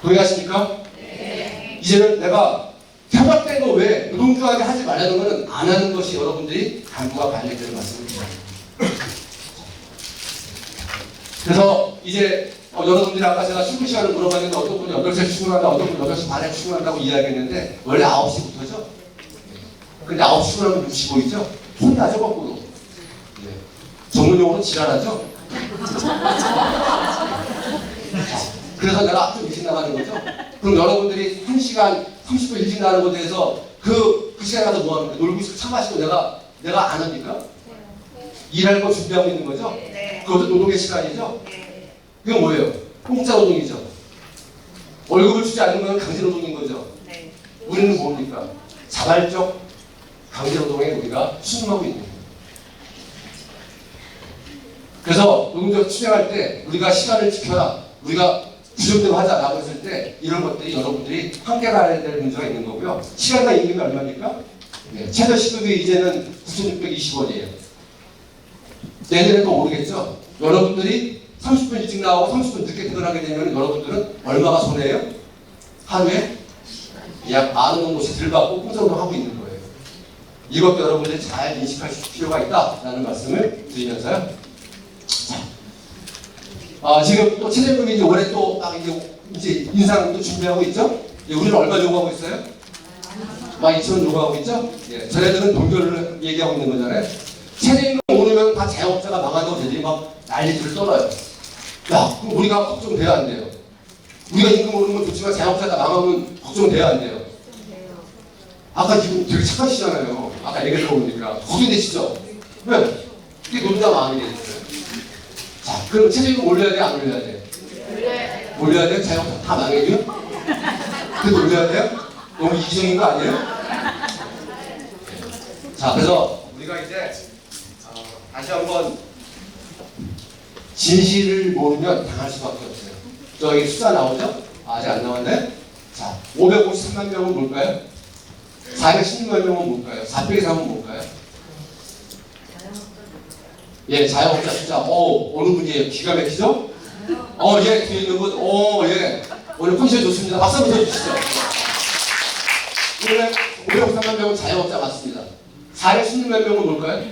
동의하십니까? 네. 이제는 내가 협약된 거 왜 노동조합이 하지 말라는 거는 안 하는 것이 여러분들이 간부와 관련된 말씀입니다. 그래서 이제 여러분들이 아까 제가 출근 시간을 물어봤는데 어떤 분이 8시에 출근한다, 어떤 분이 8시 반에 출근한다고 이야기했는데 원래 9시부터죠? 근데 9시 출근하면 65이죠? 혼나죠, 거꾸로. 네. 전문용어로 지랄하죠? 그래서 내가 좀 일찍 나가는 거죠? 그럼 여러분들이 1시간 30분 일찍 나가는 것에 대해서 그 시간에 가서 뭐 합니까? 놀고 있고 차 마시고 내가 안 합니까? 일할 거 준비하고 있는 거죠? 네. 그것도 노동의 시간이죠? 네. 그건 뭐예요? 공짜 노동이죠. 월급을 주지 않는 건 강제 노동인 거죠. 네. 우리는 뭡니까? 자발적 강제 노동에 우리가 순응하고 있는 거예요. 그래서 노동조합 추진할 때 우리가 시간을 지켜라, 우리가 규정대로 하자라고 했을 때 이런 것들이 여러분들이 함께가야 될 문제가 있는 거고요. 시간과 임금이 얼마입니까? 네, 최저 시급이 이제는 9,620원이에요. 내년에 또 오르겠죠? 여러분들이 30분 일찍 나오고 30분 늦게 퇴근하게 되면 여러분들은 얼마가 손해예요? 하루에 약 10,000원 정도씩 덜 받고 공정으로 하고 있는 거예요. 이것도 여러분들이 잘 인식하실 필요가 있다라는 말씀을 드리면서요. 지금 또 최저임금이 이제 올해 또 딱 이제 인상도 준비하고 있죠? 예, 우리는 얼마 요구하고 있어요? 12,000원 요구하고 있죠? 예, 저희들은 동결을 얘기하고 있는 거잖아요. 최저임금 오르면 다 자영업자가 망한다고 저희들이 막 난리를 떨어요. 야, 그럼 우리가 걱정돼야 안 돼요. 우리가 임금 오르는 건 좋지만 자영업자가 망하면 걱정돼야 안 돼요. 아까 지금 되게 착하시잖아요. 아까 얘기 들어보니까 걱정되시죠? 왜? 이게 노동자 마음이 되잖아요. 자, 그럼 최저임금 올려야 돼? 안 올려야 돼? 올려야 돼요? 자영업자 다 망해요? 그래도 올려야 돼요? 너무 이기적인 거 아니에요? 자, 그래서 우리가 이제 다시 한번 진실을 모르면 당할 수밖에 없어요. 저기 숫자 나오죠? 아직 안 나왔네? 자, 553만 명은 뭘까요? 416만 명은 뭘까요? 400에 3은 뭘까요? 예, 자영업자 숫자. 어느 분이에요? 기가 막히죠? 예, 뒤에 있는 분. 예. 오늘 컨디션 좋습니다. 박수 한번 쳐주시죠. 오늘 553만 명은 자영업자 맞습니다. 416만 명은 뭘까요?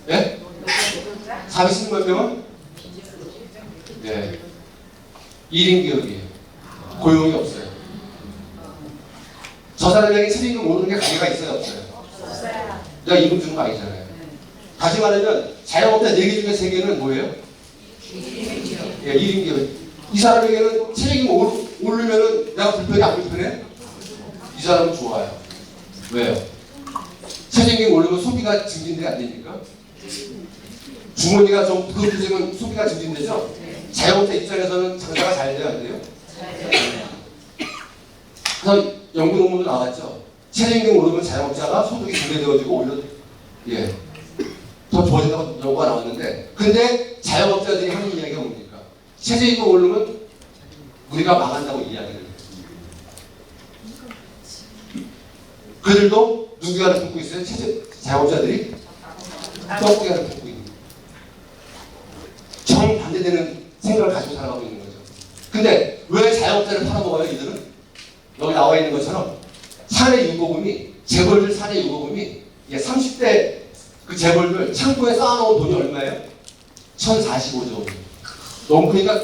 예? 410만 명은 네. 1인 기업이에요. 고용이 없어요. 저 사람에게 책임을 모르는 게 관계가 있어요, 없어요? 내가 임금 주는 거 아니잖아요. 다시 말하면 자영업자 4개 중에 3개는 뭐예요? 예, 1인 기업. 이 사람에게는 책임이 오르면은 내가 불편해 안 불편해? 이 사람은 좋아요. 왜요? 책임이 오르면 소비가 증진돼 안 됩니까? 주머니가 좀 부족해지면 소비가 증진되죠? 자영업자 입장에서는 장사가 잘 돼야 안 돼요? 그래서 연구 논문도 나왔죠. 책임이 오르면 자영업자가 소득이 증대되어지고 오히려 더 좋아진다고 연구가 나왔는데, 근데 자영업자들이 하는 이야기가 뭡니까? 책임이 오르면 우리가 망한다고 이야기를 해요. 그들도 누구를 품고 있어요? 자영업자들이 떡국이를 품고 있는 거예요. 정반대되는 생각을 가지고 살아가고 있는 거죠. 근데 왜 자영업자를 팔아먹어요, 이들은? 여기 나와 있는 것처럼 사내 유보금이, 재벌들 사내 유보금이 30대 그 재벌들 창고에 쌓아놓은 돈이 얼마예요? 1045조 원. 너무 크니까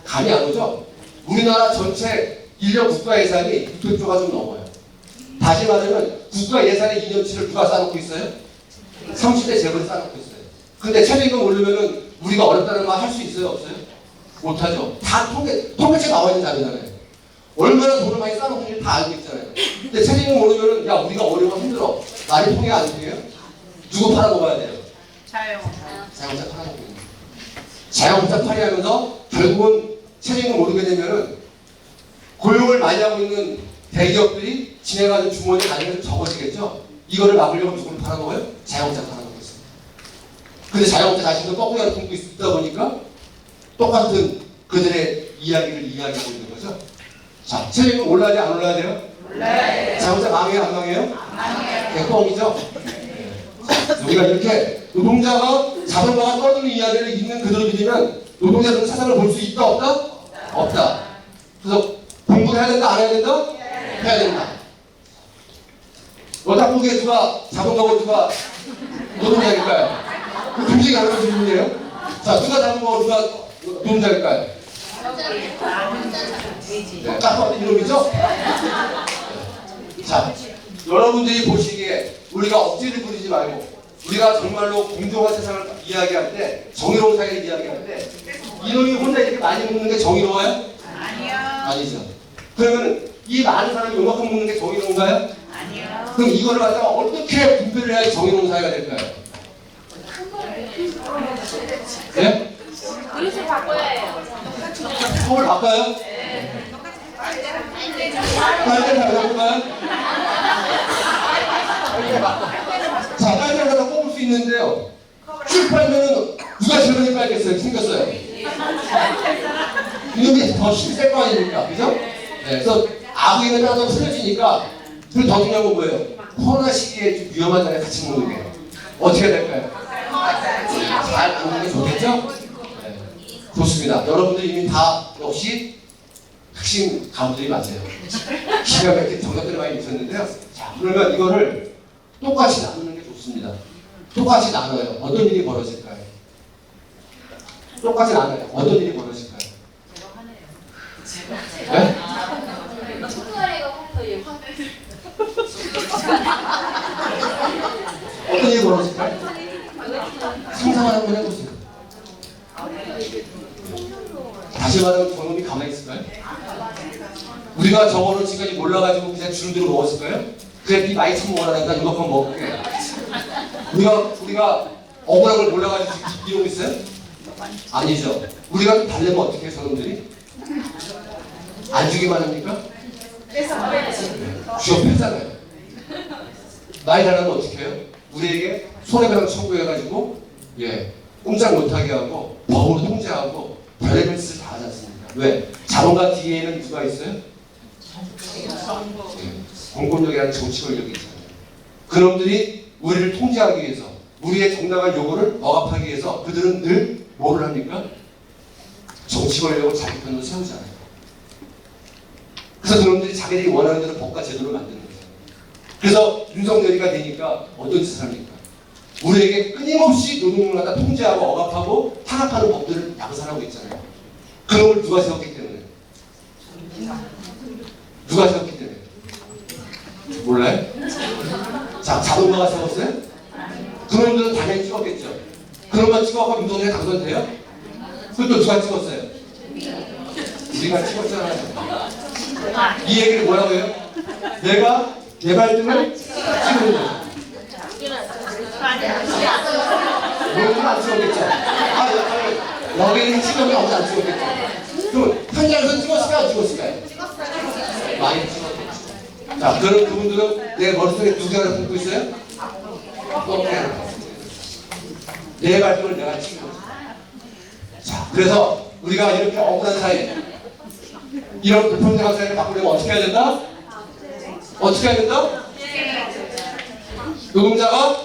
감이 안 오죠? 우리나라 전체 1년 국가 예산이 600조가 좀 넘어요. 다시 말하면 국가 예산의 2년치를 누가 쌓아놓고 있어요? 30대 재벌이 쌓아놓고 있어요. 근데 최저임금 오르면은 우리가 어렵다는 말 할 수 있어요, 없어요? 못하죠. 다 통계책 나와 있는 자료잖아요. 얼마나 돈을 많이 쌓아놓는지 다 알고 있잖아요. 근데 최저임금 오르면은 야 우리가 어려워 힘들어. 말이 통계가 안 돼요? 누구 팔아먹어야 돼요? 자영업자 팔아먹고 있는 거예요. 자영업자 팔이하면서 결국은 최저임금 오르게 되면은 고용을 많이 하고 있는 대기업들이 진행하는 주머니 가능이 좀 적어지겠죠? 이거를 막으려고 누구를 팔아먹어요? 자영업자 팔아먹고 있어요. 근데 자영업자 자신도 뻐꾸기를 품고 있다 보니까 똑같은 그들의 이야기를 이야기하고 있는 거죠. 자, 최저임금 올라야 돼, 안 올라야 돼요? 올라야. 자영업자 망해요, 안 망해요? 망해요. 뻥이죠? 우리가 이렇게 노동자가 자본가가 떠드는 이야기를 있는 그대로 믿으면 노동자들은 세상을 볼 수 있다, 없다? 없다. 그래서 공부를 해야 된다, 안 해야 된다? 해야 된다. 여당국에 누가 자본가고 누가 노동자일까요? 그 굉장히 가능한 질문이에요. 자, 누가 자본가고 누가 노동자일까요? 네, 딱 봐도 이놈이죠? 자, 여러분들이 보시기에 우리가 억지를 부리지 말고 우리가 정말로 공정한 세상을 이야기할 때, 정의로운 사회를 이야기할 때 이놈이 혼자 이렇게 많이 먹는 게 정의로워요? 아니요. 아니죠. 그러면 이 많은 사람이 요만큼 먹는 게 정의로운가요? 아니요. 그럼 이거를 갖다가 어떻게 분배를 해야 정의로운 사회가 될까요? 네? 그릇을 바꿔야 해요. 서울 바꿔요? 빨대를 바꿔볼까요? 자, 빨대를 갖다 뽑을 수 있는데요. 쭉 빨면은 누가 제일 많이 빨겠어요? 생겼어요. 이놈이 더 힘이 셀 거 아닙니까? 그죠? 네, 그래서 아구이는 따라 틀려지니까 그리고 더 중요한 건 뭐예요? 코로나 시기에 좀 위험한 자리에 같이 먹는 게 어떻게 해야 될까요? 잘 먹는 게 좋겠죠? 네, 좋습니다. 여러분들 이미 다 역시 핵심 가부들이 맞아요. 기가 막힌 정답들이 많이 있었는데요. 자, 그러면 이거를 똑같이 나누는 게 좋습니다. 똑같이 나눠요. 어떤 일이 벌어질까요? 똑같이 나눠요. 어떤 일이 벌어질까요? 네? 어떤 일이 벌어질까요? 상상을 한번 해보세요. 다시 말하면 저놈이 가만히 있을까요? 우리가 저거를 지금까지 몰라가지고 그냥 주름대로 먹었을까요? 그래, 니 많이 처먹어라니까 이만큼 먹을게. 우리가 억울한 걸 몰라가지고 이러고 있어요? 아니죠. 우리가 좀 달래면 어떻게 해요, 저놈들이? 안 주기만 합니까? 쥐어 뺐잖아요. 나이 달라면 어떻게 해요? 우리에게 손해배상 청구해가지고 꼼짝 못하게 하고 법으로 통제하고 별의별 짓을 다 하지 않습니까? 왜? 자본가 뒤에는 누가 있어요? 공권력이라는 정치 권력이 있잖아요. 그놈들이 우리를 통제하기 위해서 우리의 정당한 요구를 억압하기 위해서 그들은 늘 뭐를 합니까? 정치 권력을 자기 편으로 세우잖아요. 그래서 그놈들이 자기들이 원하는 대로 법과 제도를 만드는 거죠. 그래서 윤석열이가 되니까 어떤 짓을 합니까? 우리에게 끊임없이 노동을 갖다 통제하고 억압하고 탄압하는 법들을 양산하고 있잖아요. 그놈을 누가 세웠기 때문에? 누가 세웠기 때문에? 몰라요? 자, 자동차가 세웠어요? 그놈들은 당연히 찍었겠죠. 그놈만 찍어서 윤석열이 당선돼요? 그것도 누가 찍었어요? 우리가 찍었잖아요. 이 얘기를 뭐라고 해요? 내가 내 발등을 찍는 거예요. 여기는 안 찍었겠죠? 여기는 찍으면 아무도 안 찍었겠죠? 그럼 현장에서 찍었을까요? 안 찍었을까요? 많이 찍었겠죠. 자, 그럼 그분들은 내 머릿속에 두 개를 품고 있어요? 또 개를 내 발등을 내가 찍는 거죠. 자, 그래서 우리가 이렇게 억울한 사회, 이런 불평등한 사회를 바꾸려면 어떻게 해야 된다? 어떻게 해야 된다? 노동자가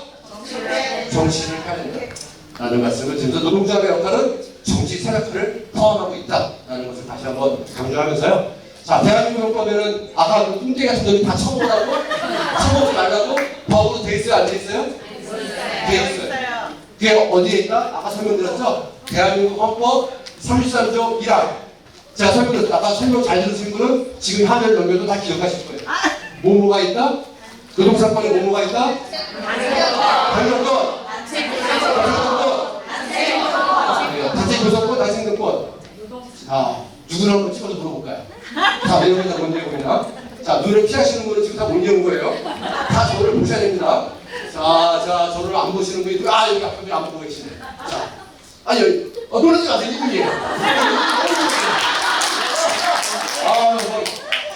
정치를 해야 된다. 라는 말씀을 드리면서 노동자의 역할은 정치 세력화를 포함하고 있다라는 것을 다시 한번 강조하면서요. 자, 대한민국 헌법에는 아까 그 뚱땡이 같은 놈이 다 처벌하고 처벌하지 말라고 법으로 돼 있어요? 안 돼 있어요? 돼 있어요. 그게 어디에 있다? 아까 설명드렸죠? 대한민국 헌법 33조 1항. 제가 설명드렸죠. 아까 설명 잘 들으신 분은 지금 화면 연결도 다 기억하실 거예요. 뭐뭐가 있다? 노동사건에 뭐뭐가 있다? 강력권, 단체 교섭권, 단체행동권. 자, 누구를 한번 찍어서 물어볼까요? 자, 내용이 다 뭔 내용이냐? 자, 눈을 피하시는 분은 지금 다 못 내용 거예요. 다 저를 보셔야 됩니다. 자, 저를 안 보시는 분이, 여기 앞에 안 보고 계시네. 자, 아니, 놀라지 마세요. 이분이에요.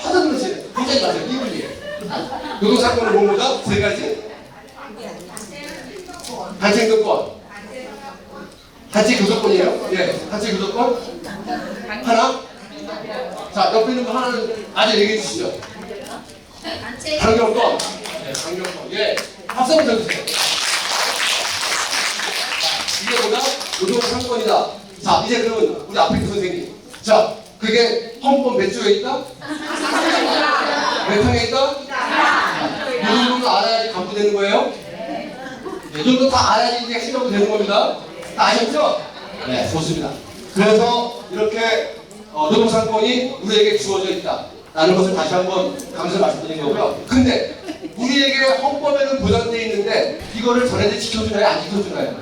하도 놀라시네. 놀라지 마세요. 이분이에요. 노동사건을 뭐뭐다? 세 가지? 단체행동권. 단체 교섭권이에요? 예. 단체 교섭권? 하나? 자, 옆에 있는 거 하나는 아직 얘기해 주시죠. 강경권. 네, 강경권. 예. 박수 한번 쳐주세요. 이게 뭐다? 노동상권이다. 자, 이제 그러면 우리 앞에 그 선생님. 자, 그게 헌법 몇 조에 있다? 몇 항에 있다? 이 정도 알아야지 간부되는 거예요? 이 정도 다 알아야지 이제 행정도 되는 겁니다. 다 아셨죠? 네, 좋습니다. 그래서 이렇게 노동상권이 우리에게 주어져 있다라는 것을 다시 한번 감사를 말씀드린 거고요. 근데 우리에게 헌법에는 보장되어 있는데 이거를 전해들 지켜주나요? 안 지켜주나요?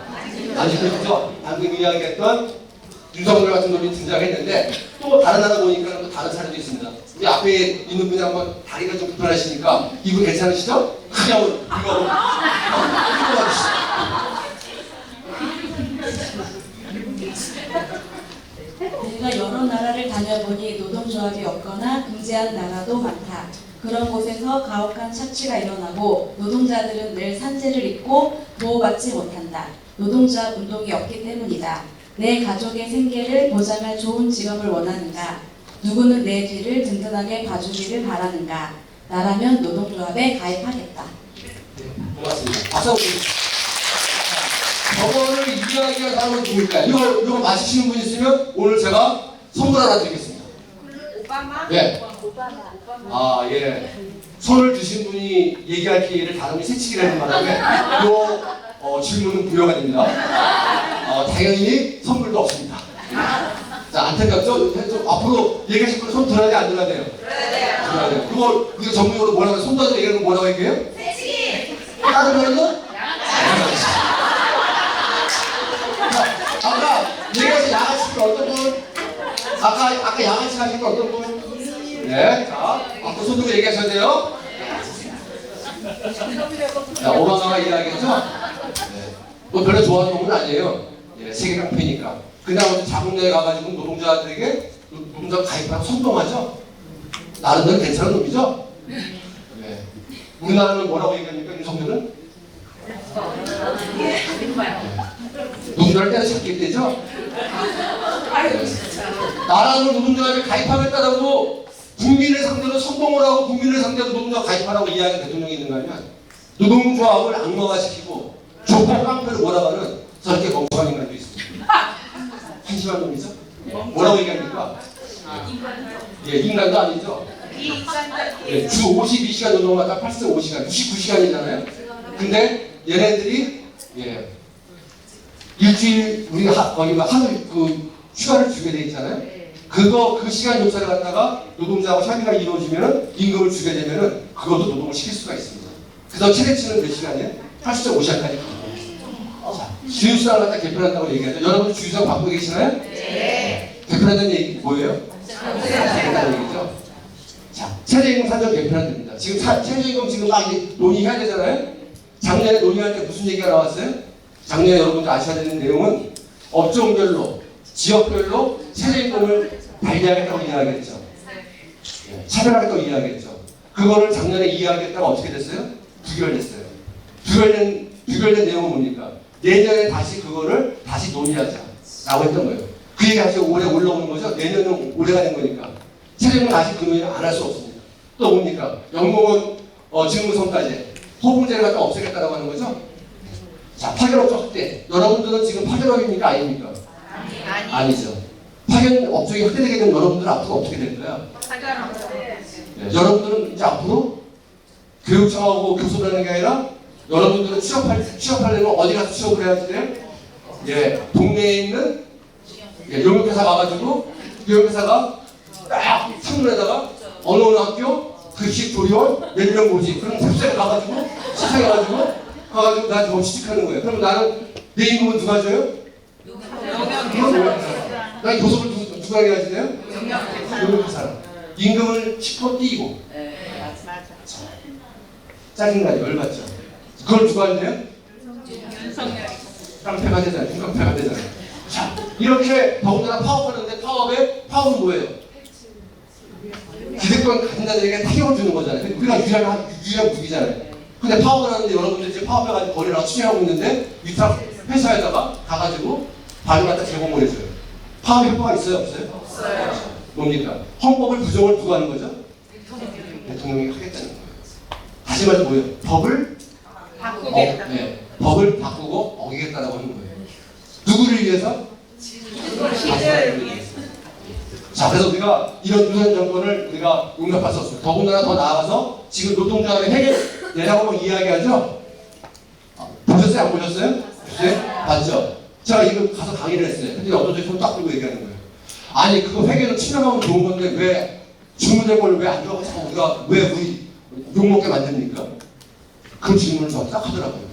안 지켜주죠? 방금 이야기했던 윤석열 같은 놈이 등장했는데 또 다른 나라 보니까 또 다른 사례도 있습니다. 우리 앞에 있는 분이 한번 다리가 좀 불편하시니까 이분 괜찮으시죠? 그냥 이거 내가 여러 나라를 다녀보니 노동조합이 없거나 금지한 나라도 많다. 그런 곳에서 가혹한 착취가 일어나고 노동자들은 늘 산재를 입고 보호받지 못한다. 노동조합 운동이 없기 때문이다. 내 가족의 생계를 보장할 좋은 직업을 원하는가? 누구는 내 뒤를 든든하게 봐주기를 바라는가? 나라면 노동조합에 가입하겠다. 고맙습니다. 박수 한번 주세요. 저거를 이야기할 사람은 누굴까요? 이거 마시시는 분 있으면 오늘 제가 선물 하나 드리겠습니다. 오바마? 네. 아, 예. 손을 드신 분이 얘기할 기회를 다른 분이 새치기라는 바람에 이 질문은 부여가 됩니다. 당연히 선물도 없습니다. 자, 안타깝죠? 좀 앞으로 얘기하실 분은 손 들어야 돼, 안 들어야 돼요? 들어야 돼요. 그걸 우리가 전문용어로 뭐라고 해요? 손 들어서 얘기하는 거 뭐라고 얘기해요? 새치기! 다른 거는? 아까 얘기해서 양아치 분 어떤 분? 아까 양아치 하신 분 어떤 분? 네, 자, 앞으로 손 들고 얘기하셔야 돼요. 자, 오바마가 이야기했죠? 네. 뭐 별로 좋아하는 놈은 아니에요. 예, 세계 깡패니까. 그냥 작은 데 가가지고 노동자들에게 노동자 가입하고 선동하죠? 나름대로 괜찮은 놈이죠? 네. 우리나라는 뭐라고 얘기합니까, 윤석열은? 노동자를 때려잡게 되죠? 나라는 노동자를 가입하겠다고 국민을 상대로 선동을 하고 국민을 상대로 노동자 가입하라고 이야기하는 대통령이 있는 거 아니야? 노동조합을 악마화시키고 조폭 깡패를 몰아가는 저렇게 멍청한 인간도 있습니다. 한심한 놈이죠? 뭐라고 얘기합니까? 예, 인간도 아니죠? 예, 주 52시간 노동하다 8세 5시간, 69시간이잖아요? 근데 얘네들이 예. 일주일 우리가 거기 막 하루 그 휴가를 주게 돼 있잖아요. 그 시간 조차를 갖다가 노동자하고 협의가 이루어지면 임금을 주게 되면은 그것도 노동을 시킬 수가 있습니다. 그래서 최대치는 몇 시간이에요? 80.5시간까지. 주휴수당을 갖다 개편한다고 얘기하죠. 여러분 주휴수당 받고 계시나요? 네. 개편한다는 얘기 뭐예요? 개편한다는 얘기죠. 자, 최저임금 산정 개편한답니다. 지금 최저임금 지금 막 이제 논의해야 되잖아요. 작년에 논의할 때 무슨 얘기가 나왔어요? 작년에 여러분들 아셔야 되는 내용은 업종별로, 지역별로 최저임금을 발휘하겠다고 이야기했죠. 차별하겠다고 이야기했죠. 그거를 작년에 이야기했다가 어떻게 됐어요? 부결됐어요. 부결된 내용은 뭡니까? 내년에 다시 그거를 다시 논의하자라고 했던 거예요. 그 얘기 다시 올해 올라오는 거죠. 내년은 올해가 된 거니까. 최저임금 다시 그 논의를 안 할 수 없습니다. 또 뭡니까? 연공은 직무성과제, 호봉제를 갖다 없애겠다라고 하는 거죠. 자, 파견업종 확대. 여러분들은 지금 파견업입니까? 아닙니까? 아니죠. 파견 업종이 확대되게 되면 여러분들은 앞으로 어떻게 될 거야? 여러분들은 이제 앞으로 교육청하고 교섭을 하는 게 아니라 여러분들은 취업하려면 어디 가서 취업을 해야지 돼요? 예, 동네에 있는 용역회사 가가지고 용역회사가 딱 창문에다가 어느 학교 급식 조리원 몇 명 모집 그럼 섭세를 가가지고 시청해가지고 나 저거 취직하는 거예요. 그럼 나는 내 임금은 누가 줘요? 나 교섭을 누가 해야지 돼요? 용역회사. 임금을 10% 띄고. 짜증나죠? 열받죠? 그걸 누가 한대요? 깡패가 되잖아요. 중깡패가 되잖아요. 자, 이렇게 더군다나 파업하는데 파업은 뭐예요? 기득권 가진 자들에게 타격을 주는 거잖아요. 우리가 유일한 무기잖아요. 근데 파업을 하는데 여러분들 지금 파업해가지고 거래를 추진하고 있는데 위탁 회사에다가 가가지고 발을 갖다 제공을 해줘요. 파업 효과가 있어요? 없어요? 없어요. 뭡니까? 헌법을 부정을 누가 하는 거죠? 대통령이 하겠다는 거예요. 다시 말해서 뭐예요? 법을 바꾸겠다. 법을 바꾸고 어기겠다라고 하는 거예요. 누구를 위해서? 시대를 위해서. 자, 그래서 우리가 이런 유선 정권을 우리가 용납할 수 없습니다. 더군다나 더 나아가서 지금 노동조합의 해결 내라고 이야기하죠. 보셨어요? 안 보셨어요? 보셨어요? 봤죠? 제가 이거 가서 강의를 했어요. 근데 어떤 분이 손 딱 들고 얘기하는 거예요. 아니 그거 회계는 투명하면 좋은 건데 왜 주문된 걸 왜 안 들어가서 우리가 왜 우리 욕먹게 만듭니까? 그 질문을 저한테 딱 하더라고요.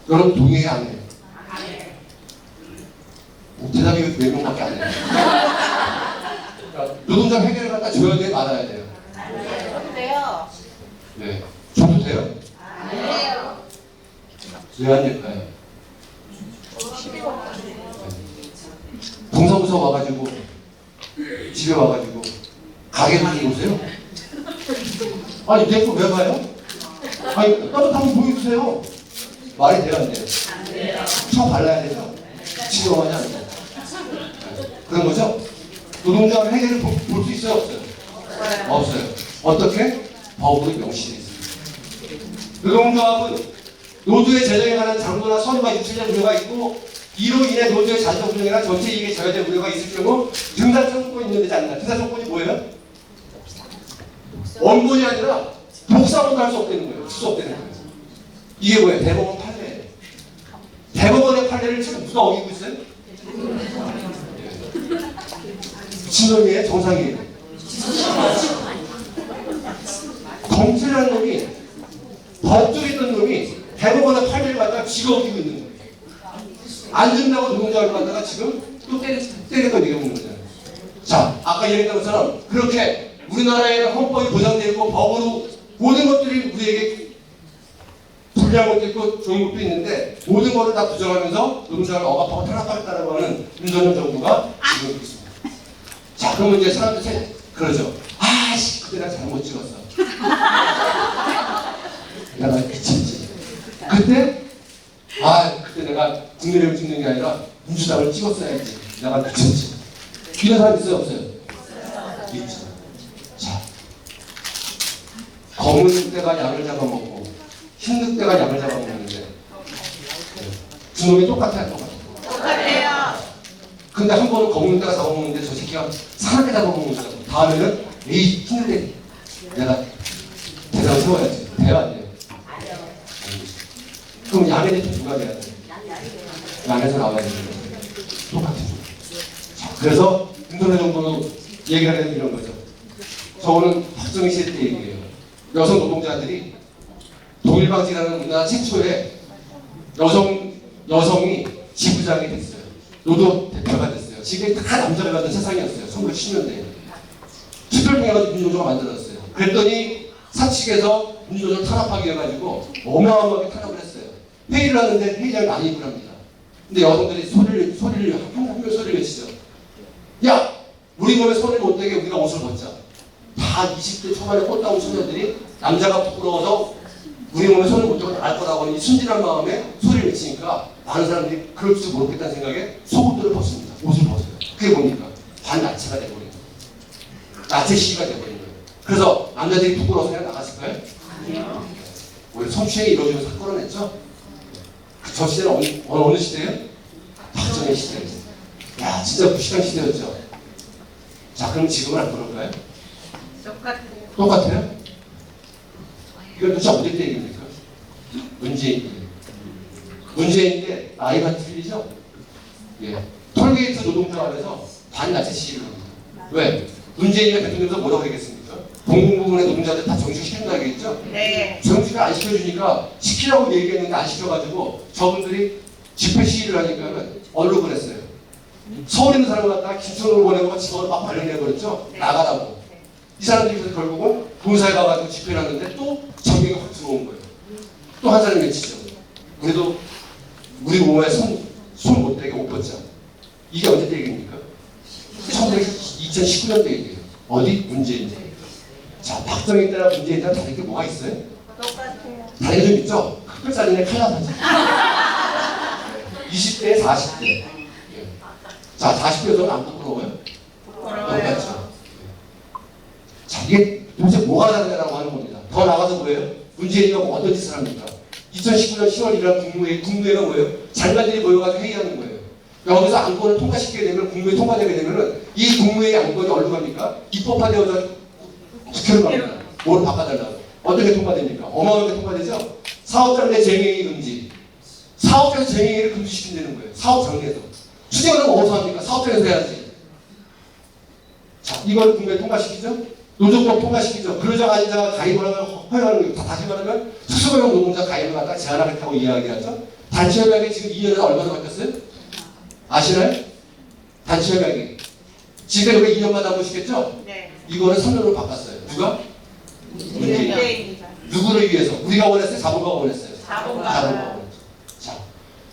여러분 동의해 안 해요? 대답이 왜 명밖에 안 해요? 그러니까 노동자 회계를 갖다 줘야 돼 말아야 돼요? 돼요. 네. 줘도 돼요? 돼요. 왜 안 될까요? 동사무소 와가지고 집에 와가지고 가게 들고 오세요? 아니 내 거 왜 봐요? 아니 따뜻하면 보여주세요. 말이 돼요 안 돼요? 쳐 발라야 되죠? 집에 와가지 안 돼요? 그런 거죠? 노동자 회계를 볼 수 있어요 없어요? 없어요. 어떻게? 법으로 명시되어 있습니다. 노동조합은 노조의 재정에 관한 장부나 서류가 유출된 우려가 있고 이로 인해 노조의 자정 운영이나 전체 이익에 저해될 우려가 있을 경우 등산 청구권이 있는 되지 않나. 등산 청구권이 뭐예요? 원본이 아니라 독사원도 할 수 없다는 거예요. 수 없다는 거예요. 이게 뭐예요? 대법원 판례예요. 대법원의 판례를 지금 누가 어기고 있어요? 미친놈이에요? 정상이에요? 검찰이라는 놈이 법조에 있던 놈이 대법원의 판례를 갖다가 지가 어기고 있는 거예요. 안 준다고 노동자를 갖다가 지금 또 때리고 얘기하는 거잖아요. 자, 아까 얘기했던 것처럼 그렇게 우리나라에는 헌법이 보장되어 있고 법으로 모든 것들이 우리에게 불리한 것도 있고 좋은 것도 있는데 모든 것을 다 부정하면서 노동자를 억압하고 탄압하겠다라고 하는 윤석열 정부가 지금 있고 있습니다. 자, 그러면 이제 사람들이 그러죠. 아씨, 그때 내가 잘못 찍었어. 내가 미쳤지. 그때 그때 내가 국민의힘을 찍는 게 아니라 민주당을 찍었어야지. 내가 미쳤지. 이런 사람 있어요 없어요? 있죠. 자, 검은 때가 양을 잡아먹고 흰 때가 양을 잡아먹는데 두 놈이 똑같아요. 똑같아요. 근데 한 번은 검은 때가 잡아먹는데 저 새끼가 사납게 잡아먹는 거야. 다음에는 에이 흰 때 내가 대상을 세워야지. 돼요 안 돼요? 그럼 양의 대표 누가 돼야 돼? 양에서 나와야 되는 거예요. 똑같아요. 자, 그래서 김선혜 정부는 얘기를 하는 이런 거죠. 저거는 박정희 시대 때 얘기예요. 여성 노동자들이 동일방지라는 우리나라 최초의 여성이 지부장이 됐어요. 노조 대표가 됐어요. 지금 다 남자가 만든 세상이었어요. 1970년대에. 투표를 통해 민주노조가 만들어졌어요. 그랬더니 사측에서 민주노조를 탄압하기 해가지고 어마어마하게 탄압을 했어요. 회의를 하는데 회의장에 난입을 합니다. 근데 여성들이 한명 소리를 외치죠. 야! 우리 몸에 손을 못 대게 우리가 옷을 벗자. 다 20대 초반에 꽃다운 소녀들이 남자가 부끄러워서 우리 몸에 손을 못 대고 나갈 거라고 이 순진한 마음에 소리를 외치니까 많은 사람들이 그럴 줄 모르겠다는 생각에 속옷들을 벗습니다. 옷을 벗어요. 그게 뭡니까? 반나체가 돼버린 거예요. 나체 시위가 돼버린 거예요. 그래서 남자들이 부끄러워서 그냥 나갔을까요? 아니요. 오히려 성추행이 이루어지면서 사건을 냈죠? 저 시대는 어느 시대예요? 박정희 시대예요. 야, 진짜 무식한 시대였죠. 자, 그럼 지금은 안 그럴까요? 똑같아요? 이건 도대체 어디 때 얘기입니까? 문재인 때. 문재인 때 나이가 틀리죠? 예. 톨게이트 노동조합에서 반나체 시위를 합니다. 왜? 문재인이 대통령에서 뭐라고 하겠습니까? 공공부문의 노동자들 다 정식시킨다고 했죠? 네. 정식을 안 시켜주니까 시키라고 얘기했는데 안 시켜가지고 저분들이 집회 시위를 하니까는 얼로 보냈어요. 서울에 있는 사람을 갖다가 김천으로 보내고 직원을 막 발령해버렸죠? 나가라고. 이 사람들이 그래서 결국은 본사에 가가지고 집회를 하는데 또 전기가 확 들어온 거예요. 또 한 사람이 외치죠. 우리도 우리 몸에 손 못 대게 옷 벗자. 이게 언제 때 얘기입니까? 2019년대 얘기예요. 어디? 문재인 때. 자, 박정희 때나 문재인 때나 다른 게 뭐가 있어요? 똑같아요. 다른 게 좀 있죠? 흑백살인의 칼라바지. 20대, 40대. 예. 자, 40대에서는 안 부끄러워요? 부끄러워요. 자, 이게 도대체 뭐가 다르냐라고 하는 겁니다. 더 나가서 뭐예요? 문재인이가 뭐 어떤 짓을 합니까? 2019년 10월 1일 국무회의가 뭐예요? 장관들이 모여가지고 회의하는 거예요. 여기서 안건을 통과시키게 되면, 국무회의 통과되게 되면은 이 국무회의 안건이 어디로 갑니까? 입법화되어서 국회로 갑니다. 뭘 바꿔달라고. 어떻게 통과됩니까? 어마어마하게 통과되죠? 사업장 내 쟁행위 금지. 사업장에서 쟁행위를 금지시킨다는 거예요. 사업장에서. 추진은 어디서 합니까? 사업장에서 해야지. 자, 이걸 국무회의 통과시키죠? 노조법 통과시키죠. 근로자가 가입을 하면 허용하는 거예요. 다시 말하면 특수고용 노동자 가입을 갖다가 제한하겠다고 이야기하죠. 단체협약이 지금 2년에 얼마나 바뀌었어요? 아시나요? 단체협약이. 지금 여기 2년만 남으시겠죠? 네. 이거는 3년으로 바꿨어요. 누가? 문재인. 문재인입니다. 누구를 위해서? 우리가 원했어요? 자본가가 원했어요? 자본가가. 원했어요. 자,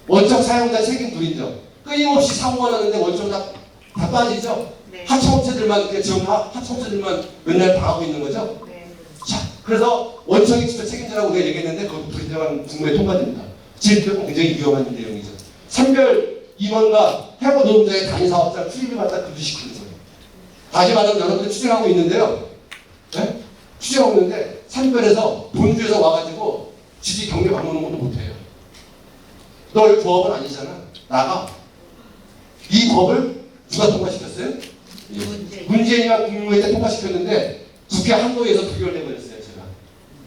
원적 사용자 책임 불인정. 끊임없이 사고가 나는데 원적 다 빠지죠? 네. 하청업체들만, 지금 하청업체들만 맨날 당하고 있는 거죠? 네. 자, 그래서 원청이 직접 책임지라고 우리가 얘기했는데 그것도 불인정한 국무에 통과됩니다. 지금 굉장히 위험한 내용이죠. 선별 임원과 해고 노동자의 단위 사업장 출입을 갖다 금지시키는 거예요. 다시 말하면 여러분들 추진하고 있는데요. 네? 추진하고 있는데 산별에서 본주에서 와가지고 지지 경력 바꾸는 것도 못해요. 너 여기 조합은 아니잖아. 나가. 이 법을 누가 통과시켰어요? 문재인이가 국무회의 때 통과시켰는데 국회 한노위에서 부결돼버렸어요. 제가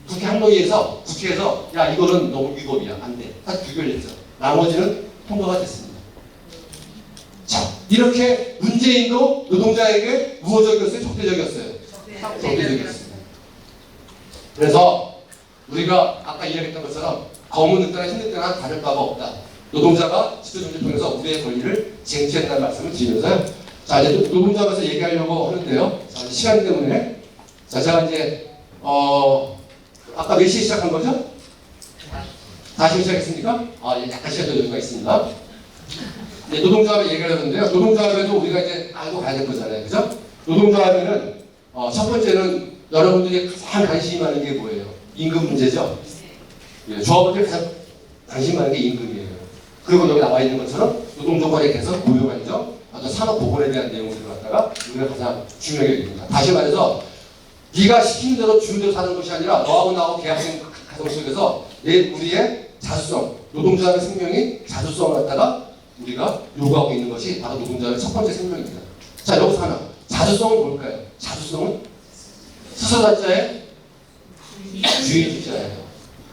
국회 한노위에서 국회에서 야 이거는 너무 위법이야 안 돼. 다 부결했죠. 나머지는 통과가 됐습니다. 자, 이렇게 문재인도 노동자에게 우호적이었어요, 적대적이었어요? 적대적이었습니다. 그래서 우리가 아까 이야기했던 것처럼 검은 늑대나 흰 늑대나 다를 바가 없다. 노동자가 지도정지를 통해서 우리의 권리를 쟁취한다는 말씀을 드리면서요. 자, 이제 노동자에서 얘기하려고 하는데요. 자, 시간 때문에. 자, 제가 이제, 아까 몇 시에 시작한 거죠? 다시 시작했습니까? 아, 예, 약간 시간도 여유가 있습니다. 네, 노동조합에 얘기를 하는데요. 노동조합에도 우리가 이제 알고 가야 될 거잖아요. 그죠? 노동조합에는, 첫 번째는 여러분들이 가장 관심이 많은 게 뭐예요? 임금 문제죠? 예, 조합원들이 가장 관심 많은 게 임금이에요. 그리고 여기 나와 있는 것처럼 노동조건에 대해서 고용관정, 어떤 산업 보건에 대한 내용들을 갖다가 우리가 가장 중요하게 됩니다. 다시 말해서 네가 시키는 대로 주는 대로 사는 것이 아니라 너하고 나하고 계약된 가정 속에서 우리의 자주성, 노동자의 생명이 자주성을 갖다가 우리가 요구하고 있는 것이 바로 노동자의 첫 번째 생명입니다. 자, 여기서 하나. 자주성은 뭘까요? 자주성은 스스로자의 주인주자예요.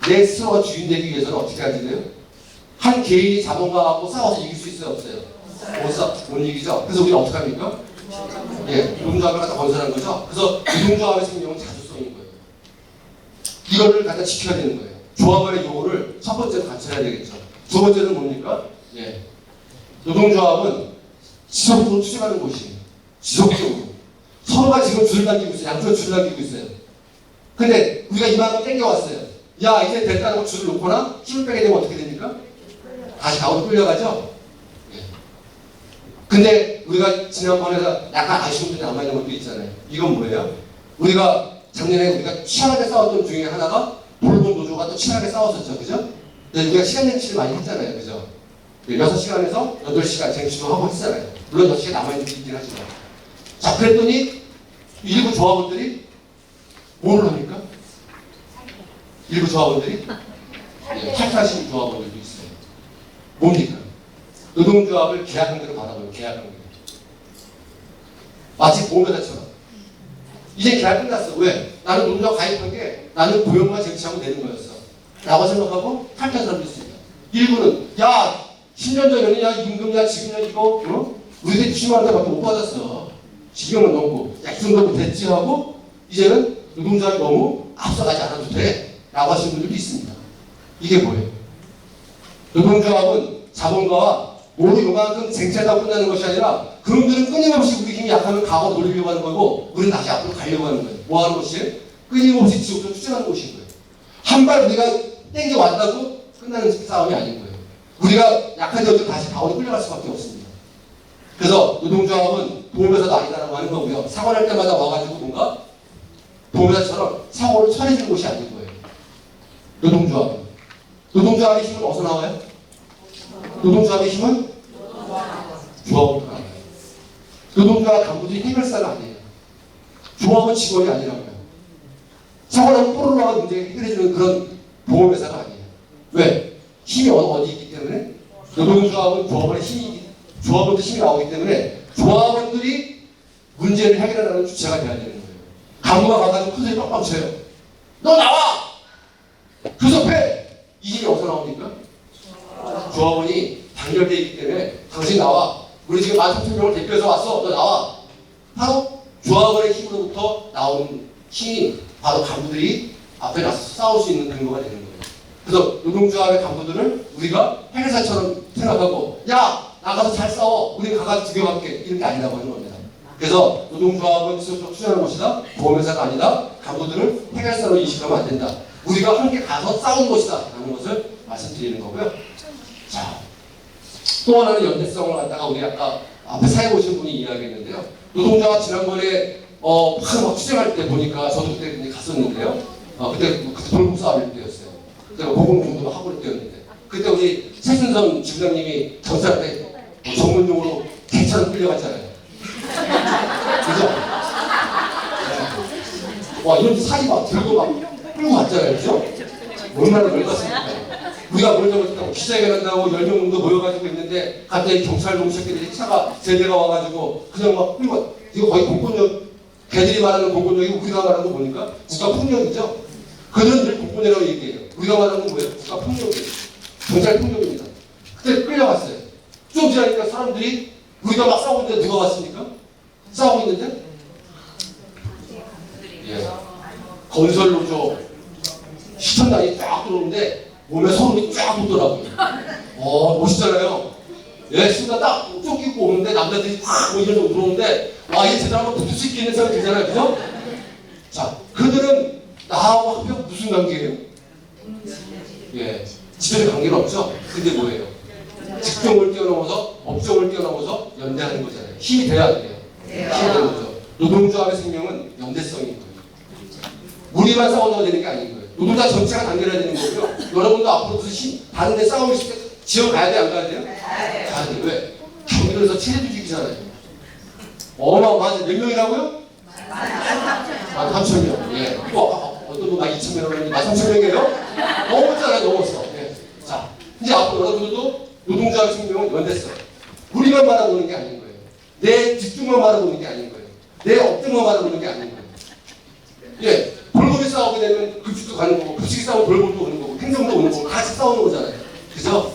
내 스스로가 주인 되기 위해서는 어떻게 해야 돼요? 한 개인이 자본가하고 싸워서 이길 수 있어요, 없어요? 못 이기죠. 그래서 우리가 어떻게 합니까? 예, 노동조합을 갖다 건설한 거죠. 그래서 노동조합의 생명은 자주성인 거예요. 이거를 갖다 지켜야 되는 거예요. 조합원의 요구를 첫 번째로 관찰해야 되겠죠. 두 번째는 뭡니까? 예, 노동조합은 지속적으로 투쟁하는 곳이에요. 지속적으로. 서로가 지금 줄을 당기고 있어요. 양쪽에 줄을 당기고 있어요. 근데 우리가 이만큼 땡겨왔어요. 야, 이제 됐다고 줄을 놓거나 힘을 빼게 되면 어떻게 됩니까? 다시 가운데 끌려가죠? 예. 근데 우리가 지난번에 약간 아쉬운 점이 남아있는 것도 있잖아요. 이건 뭐예요? 우리가 작년에 우리가 치열하게 싸웠던 중에 하나가 볼본 노조가 또 치열하게 싸웠었죠. 그죠? 근데 우리가 시간 쟁취를 많이 했잖아요. 그죠? 6시간에서 8시간 쟁취도 하고 했잖아요. 물론 6시간 남아있는 게 있긴 하지만. 자, 그랬더니 일부 조합원들이 뭐를 합니까? 일부 조합원들이 탈퇴하시는 조합원들도 있어요. 뭡니까? 노동조합을 계약관계로 바라보는 계약관계. 마치 보험회사처럼. 이제 계약 끝났어. 왜? 나는 노동조합 가입한 게 나는 고용만 쟁취하고 내는 거였어. 라고 생각하고 탈퇴한 사람도 있습니다. 일부는 야 10년 전에는 야 임금이야 지금이야 이거 우리들이 90만 원대밖에 못 받았어. 지금은 넘고 야 이 정도면 됐지 하고 이제는 노동조합이 너무 앞서가지 않아도 돼 라고 하시는 분들도 있습니다. 이게 뭐예요? 노동조합은 자본가와 모두 요만큼 쟁취하다고 끝나는 것이 아니라 그놈들은 끊임없이 우리 힘이 약하면 과거 돌리려고 하는 거고 우리는 다시 앞으로 가려고 하는 거예요. 뭐 하는 것이에요? 끊임없이 지속적으로 투쟁하는 것인 거예요. 한 발 우리가 땡겨왔다고 끝나는 싸움이 아닌 거예요. 우리가 약한 데어도 다시 가오로 끌려갈 수밖에 없습니다. 그래서 노동조합은 보험회사도 아니다라고 하는 거고요. 사고 날 때마다 와가지고 뭔가 보험회사처럼 사고를 처리해주는 곳이 아닌 거예요. 노동조합은. 노동조합의 힘은 어디서 나와요? 노동조합의 힘은 조합으로부터 나와요. 노동조합 간부들이 해결사가 아니에요. 조합은 직원이 아니라고요. 사고 나면 뽀로로가 문제 해결해주는 그런 보험회사가 아니에요. 왜? 힘이 어디 있기 때문에? 노동조합은 조합원들 힘이 나오기 때문에 조합원들이 문제를 해결하는 주체가 돼야 되는 거예요. 간부가 가가지고 큰 소리 빡빡 쳐요. 너 나와! 교섭해! 이 힘이 어디서 나옵니까? 조합원이 단결되어 있기 때문에 당신 나와. 우리 지금 13,000명을 대표해서 왔어. 너 나와. 바로 조합원의 힘으로부터 나오는 힘이 바로 간부들이 앞에 나서 싸울 수 있는 근거가 되는 거예요. 그래서 노동조합의 간부들을 우리가 해결사처럼 생각하고 야 나가서 잘 싸워 우리 가가지고 죽여갈게 이런 게 아니라고 하는 겁니다. 그래서 노동조합은 지속적으로 투쟁하는 것이다. 보험회사가 아니다. 간부들을 해결사로 인식하면 안 된다. 우리가 함께 가서 싸우는 것이다 라는 것을 말씀드리는 거고요. 자, 또 하나는 연대성을 갖다가 우리 아까 앞에 사회 오신 분이 이야기했는데요. 노동조합 지난번에 막 투쟁할 때 보니까 저도 그때 갔었는데요. 그때 돌국 사업일 때였어요. 제가 보건공부도 하고 그랬는데 그때 우리 최순선 지부장님이 정치할 때 전문용어로 개처럼 끌려갔잖아요. 그죠? 네. 와 이런 사지 막 들고 막 끌고 갔잖아요. 그죠? 얼마나 열받습니까? 우리가 뭘 잘못했다고 기자회견한다고 10명 정도 모여가지고 있는데 갑자기 경찰 새끼들이 차가 제대가 와가지고 그냥 막 끌고 이거 거의 공권력 걔들이 말하는 공권력이 우리가 말하는 거 보니까 국가폭력이죠. 그들은 늘 공권력이라고 얘기해요. 우리가 말하는 건 뭐예요? 국가폭력이에요. 경찰폭력입니다. 그때 끌려갔어요. 좀 지나니까 사람들이 우리가 막 싸우고 있는데 누가 왔습니까? 싸우고 있는데? 예. 건설노조 시청단이 쫙 들어오는데 몸에 서름이 쫙 돋더라고요. 멋있잖아요. 예, 순간 딱 쫓기고 오는데 남자들이 탁 이러고 들어오는데 와, 얘 제대로 한번 붙을 수 있겠는 생각이 들잖아요. 그죠? 자, 그들은 나하고 합병 무슨 관계예요? 예, 지도의 관계는 없죠? 근데 뭐예요? 직종을 뛰어넘어서 업종을 뛰어넘어서 연대하는 거잖아요. 힘이 돼야 돼요. 힘이 되는 거죠. 노동조합의 생명은 연대성인 거예요. 우리만 싸워도 되는 게 아닌 거예요. 노동자 전체가 단결해야 되는 거고요. 여러분도 앞으로 무슨 다른 데 싸우고 있을 때 지원 가야 돼, 안 가야 돼요? 가야 돼요. 왜? 경기도에서 체류 죽이잖아요. 어마어마하지. 몇 명이라고요? 13,000명. 예. 어떤 분 2,000명이라고 13,000명이에요? 넘었잖아요, 넘었어. 예. 자, 이제 앞으로 여러분들도 노동자의 생명은 연대성. 우리만 바라보는 게 아닌 거예요. 내 직종만 바라보는 게 아닌 거예요. 내 업종만 바라보는 게 아닌 거예요. 예. 벌금이 싸우게 되면 급식도 가는 거고, 급식이 싸우면 벌금도 오는 거고, 행정도 오는 거고, 같이 싸우는 거잖아요. 그죠?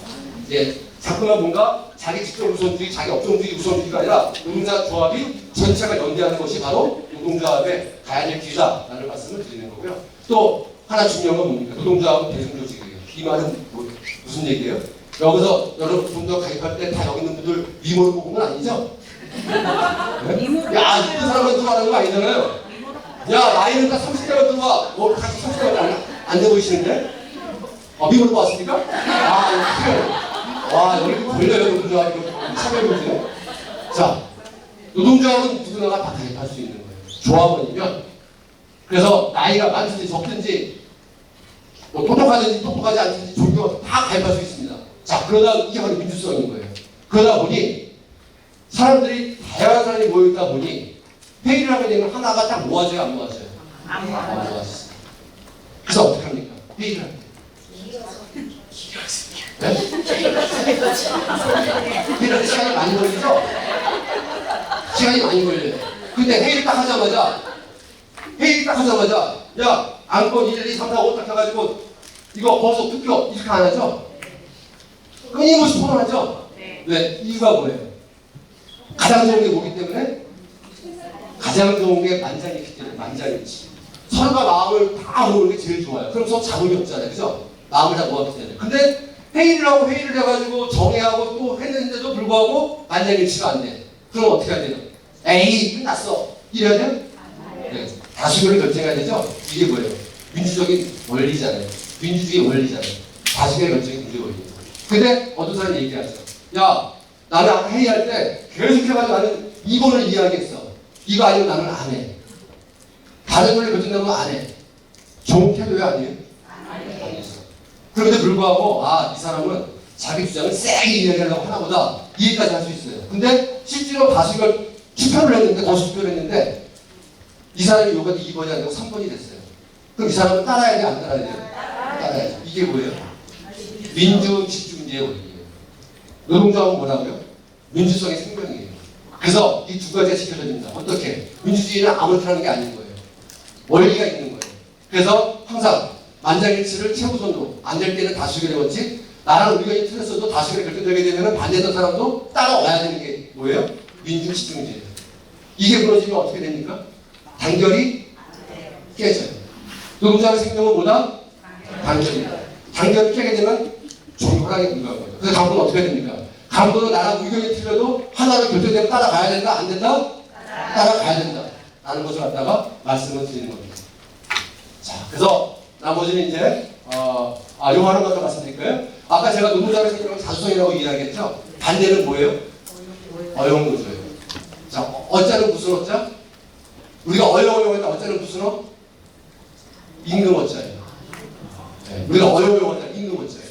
예, 자꾸만 뭔가 자기 직접 우선주의, 자기 업종주의 우선주의가 아니라 노동자 조합이 전체가 연대하는 것이 바로 노동조합의 가야 될 길이다라는 말씀을 드리는 거고요. 또 하나 중요한 건 뭡니까? 노동조합은 대중조직이에요. 이 말은 무슨 얘기예요? 여기서 여러분 좀 더 가입할 때 다 여기 있는 분들 미모를 뽑은 건 아니죠? 네? 야, 이 사람은 들어가는 거 아니잖아요. 야, 나이는 다 30대가 들어와. 다시 30대가 안 돼 보이시는데? 미모를 뽑았습니까? 와, 여기 걸려요, 노동조합. 이거 차별문제. 자, 노동조합은 누구나 다 가입할 수 있는 거예요. 조합원이면. 그래서 나이가 많든지 적든지, 뭐 똑똑하든지 똑똑하지 않든지 종교 다 가입할 수 있습니다. 자, 그러다 이게 바로 민주성인 거예요. 그러다 보니 사람들이 다양한 사람이 모여있다 보니 회의를 하게 되면 하나가 딱 모아져요, 안 모아져요? 안 모아져요. 그래서 어떻게 합니까? 회의를 할 때. 네? 회의를 할 때 시간이 많이 걸리죠? 시간이 많이 걸려요. 근데 회의를 딱 하자마자 야, 안건 1, 2, 3, 4, 5 딱 해가지고 이거 벌써 투표 이렇게 안 하죠? 끊임없이 토론하죠? 네. 이유가 뭐예요? 가장 좋은 게 뭐기 때문에? 가장 좋은 게 만장일치 때문에 만장일치. 서로가 마음을 다 모으는 게 제일 좋아요. 그럼 서로 잡음이 없잖아요. 그죠? 마음을 다 모았기 때문에. 근데 회의를 해가지고 정해하고 또 했는데도 불구하고 만장일치가 안 돼. 그럼 어떻게 해야 돼요? 에이, 끝났어. 이래야 돼요? 네. 다수결을 결정해야 되죠? 이게 뭐예요? 민주적인 원리잖아요. 민주주의 원리잖아요. 다수결 결정이 민주주의 원리예요. 근데 어떤 사람이 얘기하죠. 야, 나는 회의할 때 계속 해가지고 나는 이거를 이야기했어. 이거 아니면 나는 안 해. 다른 걸 결정되면 안 해. 좋은 태도야 아니에요? 아니었어. 그런데 불구하고 이 사람은 자기 주장을 세게 이야기하려고 하나 보다 이해까지 할 수 있어요. 근데 실제로 다수결 투표를 했는데 거수투표를 했는데 이 사람이 요번에 2번이 아니고 3번이 됐어요. 그럼 이 사람은 따라야 돼, 안 따라야 돼요? 따라야죠. 이게 뭐예요? 민주 집중제의 원리예요. 노동조합은 뭐라고요? 민주성의 생명이에요. 그래서 이 두 가지가 지켜져야 됩니다. 어떻게? 민주주의는 아무렇게 하는 게 아닌 거예요. 원리가 있는 거예요. 그래서 항상 만장일치를 최우선으로 안 될 때는 다수결의 원칙, 나랑 의견이 틀렸어도 다수결이 결정되게 되면 반대했던 사람도 따라와야 되는 게 뭐예요? 민주 집중제예요. 이게 무너지면 어떻게 됩니까? 단결이 깨져요. 노동자의 생명은 뭐다? 단결입니다. 단결이 깨게 되면 종교하게 불과한 거죠. 그래서 강도는 어떻게 됩니까? 강도는 나랑 의견이 틀려도 하나로 결정되면 따라가야 된다? 안 된다? 따라가야 된다. 라는 것을 갖다가 말씀을 드리는 겁니다. 자, 그래서 나머지는 이제 요 하나만 더 말씀드릴까요? 아까 제가 노동자의 생명은 자주성이라고 이야기했죠? 반대는 뭐예요? 어용노조예요. 자, 어짜는 무슨 어짜? 우리가 어용어용한다. 어짜는 무슨 어? 임금 어짜예요. 네, 우리가 어용어용한다. 임금 어짜예요.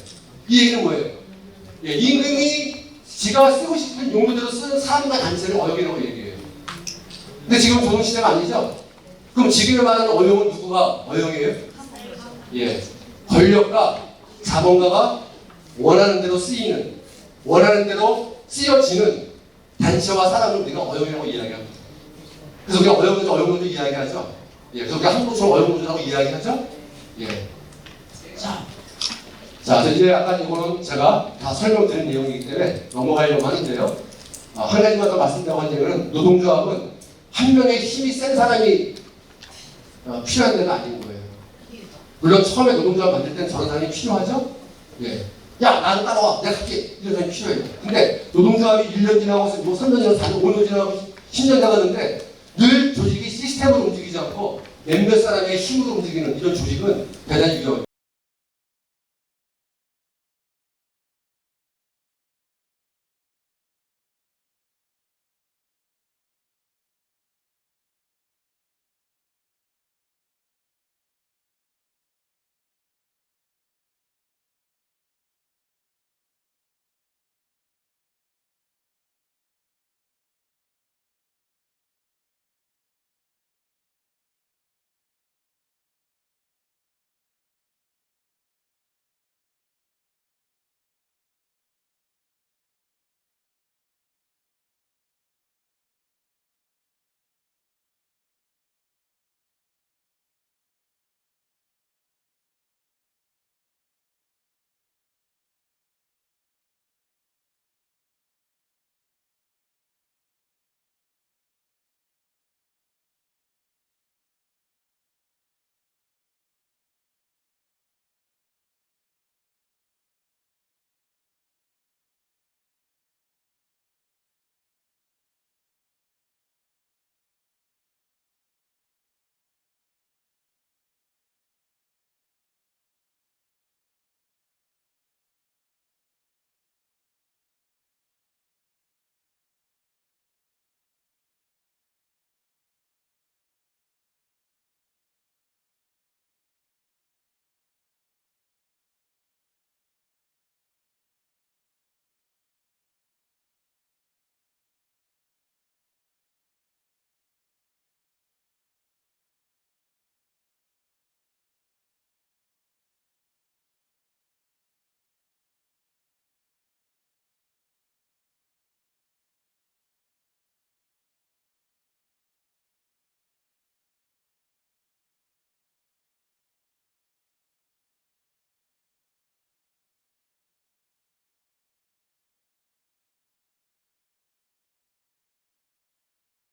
이 얘기는 뭐예요? 예, 임금이 지가 쓰고 싶은 용도대로 쓰는 사람과 단체를 어용이라고 얘기해요. 근데 지금 조선시대가 아니죠? 그럼 지금 말하는 어용은 누구가 어용이에요? 예, 권력과 자본가가 원하는 대로 쓰이는, 원하는 대로 쓰여지는 단체와 사람을 우리가 어용이라고 이야기합니다. 그래서 우리가 어용노조 이야기하죠? 예, 그래서 우리가 한국처럼 어용노조라고 이야기하죠? 예. 자, 이제 약간 이거는 제가 다 설명드린 내용이기 때문에 넘어가려고 하는데요. 한 가지만 더 말씀드리려고 하는 노동조합은 한 명의 힘이 센 사람이 필요한 데가 아닌 거예요. 물론 처음에 노동조합 만들 때는 저런 사람이 필요하죠? 예. 야, 나는 따라와. 내가 갈게. 이런 사람이 필요해요. 근데 노동조합이 1년 지나고, 뭐 3년 지나고, 4년, 5년 지나고, 10년 나가는데 늘 조직이 시스템으로 움직이지 않고 몇몇 사람의 힘으로 움직이는 이런 조직은 대단히 위험해요.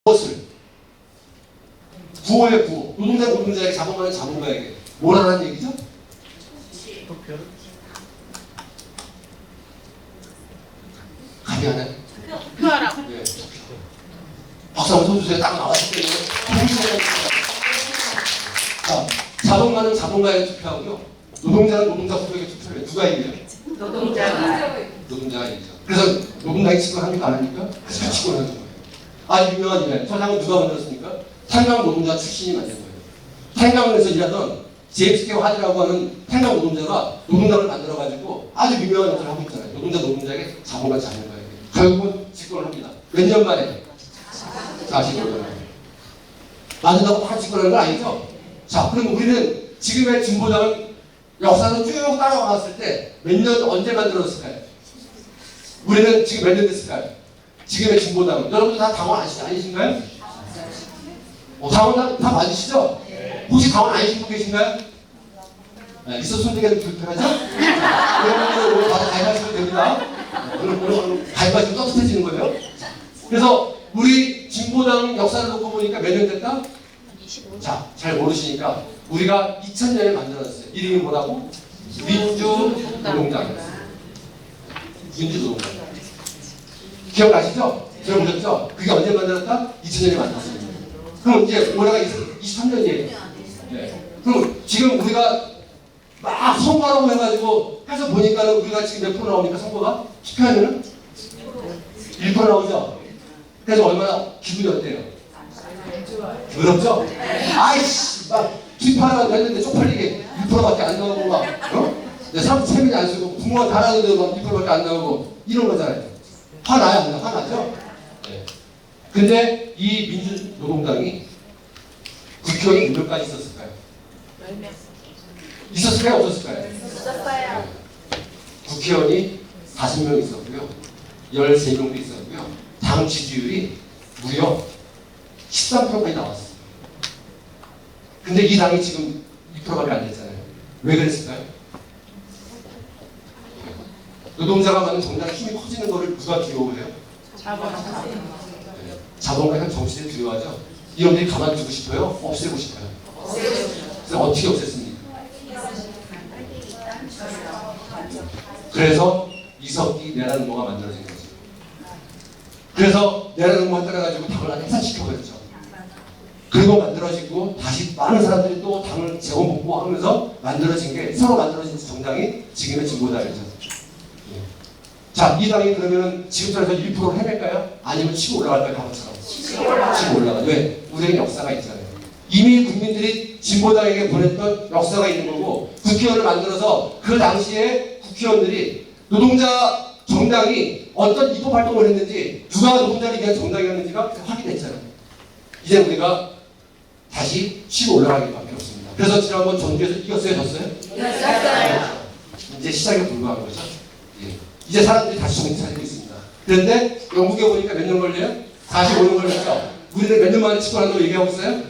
무엇을? 구호의 구호. 노동자에게 자본가는 자본가에게 뭘 하라는 얘기죠? 감이 안 해? 투표하라. 네. 박수 한번 쳐주세요. 딱 나왔을 때. 자, 자본가는 자본가에게 투표하고요. 노동자는 노동자 후보에게 투표를 해요. 누가 이겨요? 노동자가. 노동자가 이기죠. 그래서 노동당이 치고 합니까? 안 합니까? 그래서 치고 하는 거예요. 아주 유명한 일이에요. 서장은 누가 만들었습니까? 탄광 노동자 출신이 만든 거예요. 탄광에서 일하던 제임스 하드라고 하는 탄광 노동자가 노동당을 만들어가지고 아주 유명한 일을 하고 있잖아요. 노동자에게 자본가 자본가에게. 결국은 집권을 합니다. 몇 년 만에? 45년. 만든다고 바로 집권하는 건 아니죠? 자, 그럼 우리는 지금의 진보당은 역사를 쭉 따라왔을 때 몇 년 언제 만들어졌을까요? 우리는 지금 몇 년 됐을까요? 지금의 진보당은 여러분들 다 당원 아니신가요? 당원 다 맞으시죠? 혹시 당원 아니신 분 계신가요? 네, 있어서 손대기는 불편하죠? 그러면 오늘 다들 가입하시면 됩니다. 오늘 가입하시면 떳떳해지는 거예요. 그래서 우리 진보당 역사를 놓고 보니까 몇 년 됐다? 자, 잘 모르시니까 우리가 2000년에 만들었어요. 이름이 뭐라고? 민주노동당. 민주노동당. 기억나시죠? 들어보셨죠? 그게 언제 만들었다? 2000년에 만들었습니다. 그럼 이제 올해가 23년이에요. 네. 그럼 지금 우리가 막 선거라고 해가지고 해서 보니까는 우리가 지금 몇 프로 나오니까 선거가? 투표하면은 1% 나오죠? 그래서 얼마나 기분이 어때요? 더럽죠? 아이씨, 막 투표하라고 했는데 쪽팔리게 1%밖에 안 나오고 막, 어? 사람 세민이 안 쓰고 부모가 다 나오는데 막 1%밖에 안 나오고 이런 거잖아요. 화나요? 안 나? 화나죠? 네. 근데 이 민주노동당이 국회의원이 몇 명까지 있었을까요? 있었을까요? 없었을까요? 있었어요. 국회의원이 5명 있었고요. 13명도 있었고요. 당 지지율이 무려 13%까지 나왔어요. 근데 이 당이 지금 2%밖에 안 됐잖아요. 왜 그랬을까요? 노동자가 만든 정당의 힘이 커지는 것을 누가 두려워해요? 자본가가 정치를 두려워하죠. 이놈들이 가만두고 싶어요? 없애고 싶어요? 그래서 어떻게 없앴습니까? 그래서 이석기 내란 음모가 만들어진 거죠. 그래서 내란 음모가 따라가지고 당을 해산시켜버렸죠. 그리고 만들어지고 다시 많은 사람들이 또 당을 재원복구하면서 만들어진 게 서로 만들어진 정당이 지금의 진보당이죠. 자, 이 당이 그러면 지금처럼 1%를 해낼까요? 아니면 치고 올라갈까요? 과거처럼? 치고 올라가요. 왜? 우리에게 역사가 있잖아요. 이미 국민들이 진보당에게 보냈던 역사가 있는 거고 국회의원을 만들어서 그 당시에 국회의원들이 노동자 정당이 어떤 입법 활동을 했는지 누가 노동자를 위한 정당이었는지가 확인됐잖아요. 이제 우리가 다시 치고 올라가기밖에 없습니다. 그래서 지난번 전주에서 이겼어요? 졌어요? 이겼어요. 이제 시작에 불과한 거죠. 예. 이제 사람들이 다시 정신 차리고 있습니다. 그런데 영국에 보니까 몇 년 걸려요? 45년 걸렸죠? 우리는 몇 년 만에 집권한다고 얘기하고 있어요?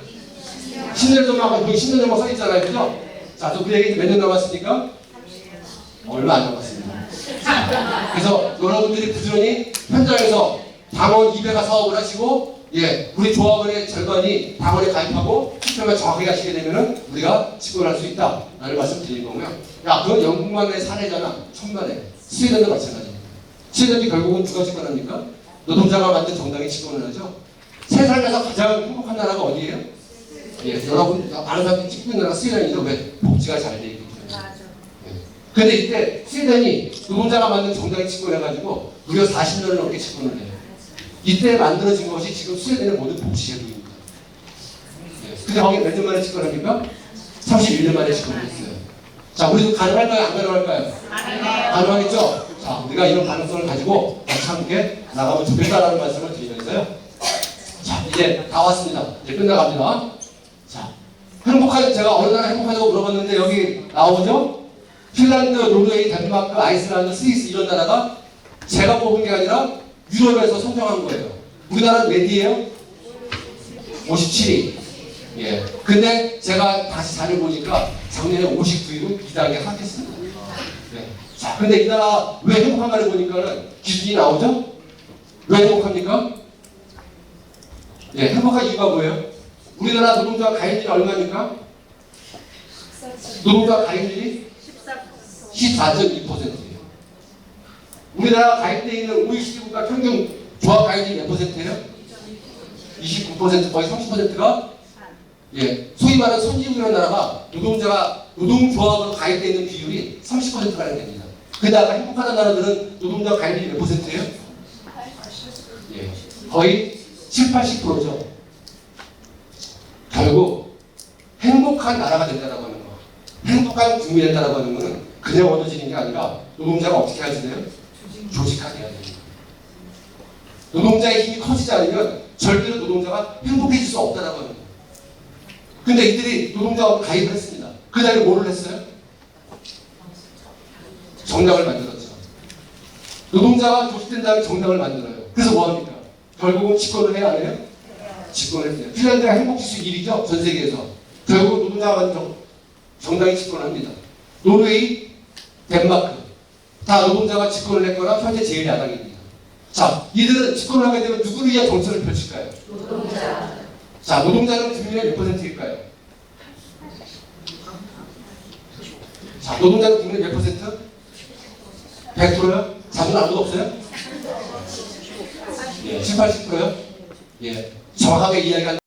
10년 전만, 여기 10년 전만 써있잖아요. 그죠? 자, 또 그 얘기 몇 년 남았습니까? 얼마 안 남았습니다. 그래서 여러분들이 부지런히 현장에서 당원 200가 사업을 하시고, 예, 우리 조합원의 절반이 당원에 가입하고 투표만 정확하게 하시게 되면은 우리가 집권할 수 있다. 라는 말씀 드리는 거고요. 야, 그건 영국만의 사례잖아. 천만에. 스웨덴도 마찬가지입니다. 스웨덴이 결국은 누가 집권합니까? 노동자가 만든 정당이 집권을 하죠. 세상에서 가장 행복한 나라가 어디예요? 예, 여러분, 많은 사람들이 찍고 있는 나라가 스웨덴이죠. 왜? 복지가 잘 돼 있기 때문에. 예. 근데 이때 스웨덴이 노동자가 만든 정당이 집권해가지고 무려 40년을 넘게 집권을 해요. 이때 만들어진 것이 지금 스웨덴의 모든 복지제도입니다. 예. 근데 거기 몇 년 만에 집권합니까? 31년 만에 집권했어요. 자, 우리도 가능할까요? 안 가능할까요? 가능하겠죠? 자, 우리가 이런 가능성을 가지고 같이 함께 나가면 좋겠다라는 말씀을 드리면서요. 자, 이제 다 왔습니다. 이제 끝나갑니다. 자, 제가 어느 나라 행복하다고 물어봤는데 여기 나오죠? 핀란드, 노르웨이, 덴마크, 아이슬란드, 스위스 이런 나라가 제가 뽑은 게 아니라 유럽에서 선정한 거예요. 우리나라는 몇 위예요? 57위. 예. 근데 제가 다시 자료 보니까 작년에 59위로 2단계 하락했습니다. 네. 자, 근데 이 나라 왜 행복한가를 보니까는 기준이 나오죠? 왜 행복합니까? 예, 행복한 이유가 뭐예요? 우리나라 노동자 가입률이 얼마입니까? 노동자 가입률이 14.2%예요. 우리나라 가입되어 있는 OECD 국가 평균 조합 가입률이 몇 %예요? 29%, 거의 30%가 예, 소위 말하는 선진국이라는 나라가 노동조합으로 가입되어 있는 비율이 30%가량 됩니다. 그다가 행복하다는 나라들은 노동자 가입률이 몇 %예요? 예, 거의 70~80%죠. 결국 행복한 나라가 된다라고 하는 거, 행복한 국민이 된다라고 하는 거는 그냥 얻어지는 게 아니라 노동자가 어떻게 해야 돼요? 조직화돼야 됩니다. 노동자의 힘이 커지지 않으면 절대로 노동자가 행복해질 수 없다라고 하는 거예요. 근데 이들이 노동자와 가입을 했습니다. 그 다음에 뭐를 했어요? 정당을 만들었죠. 노동자가 조직된 다음에 정당을 만들어요. 그래서 뭐합니까? 결국은 집권을 해야 안 해요? 집권을 했어요. 핀란드가 행복지수 1위죠. 전 세계에서. 결국 노동자가 만든 정당이 집권을 합니다. 노르웨이, 덴마크 다 노동자가 집권을 했거나 현재 제일 야당입니다. 자, 이들은 집권을 하게 되면 누구를 위한 정책을 펼칠까요? 노동자. 자, 노동자는 국민의 몇 %일까요? 자, 노동자는 국민의 몇 %? 100%요? 자본 아무도 없어요? 예, 70~80%요? 예, 정확하게 이야기한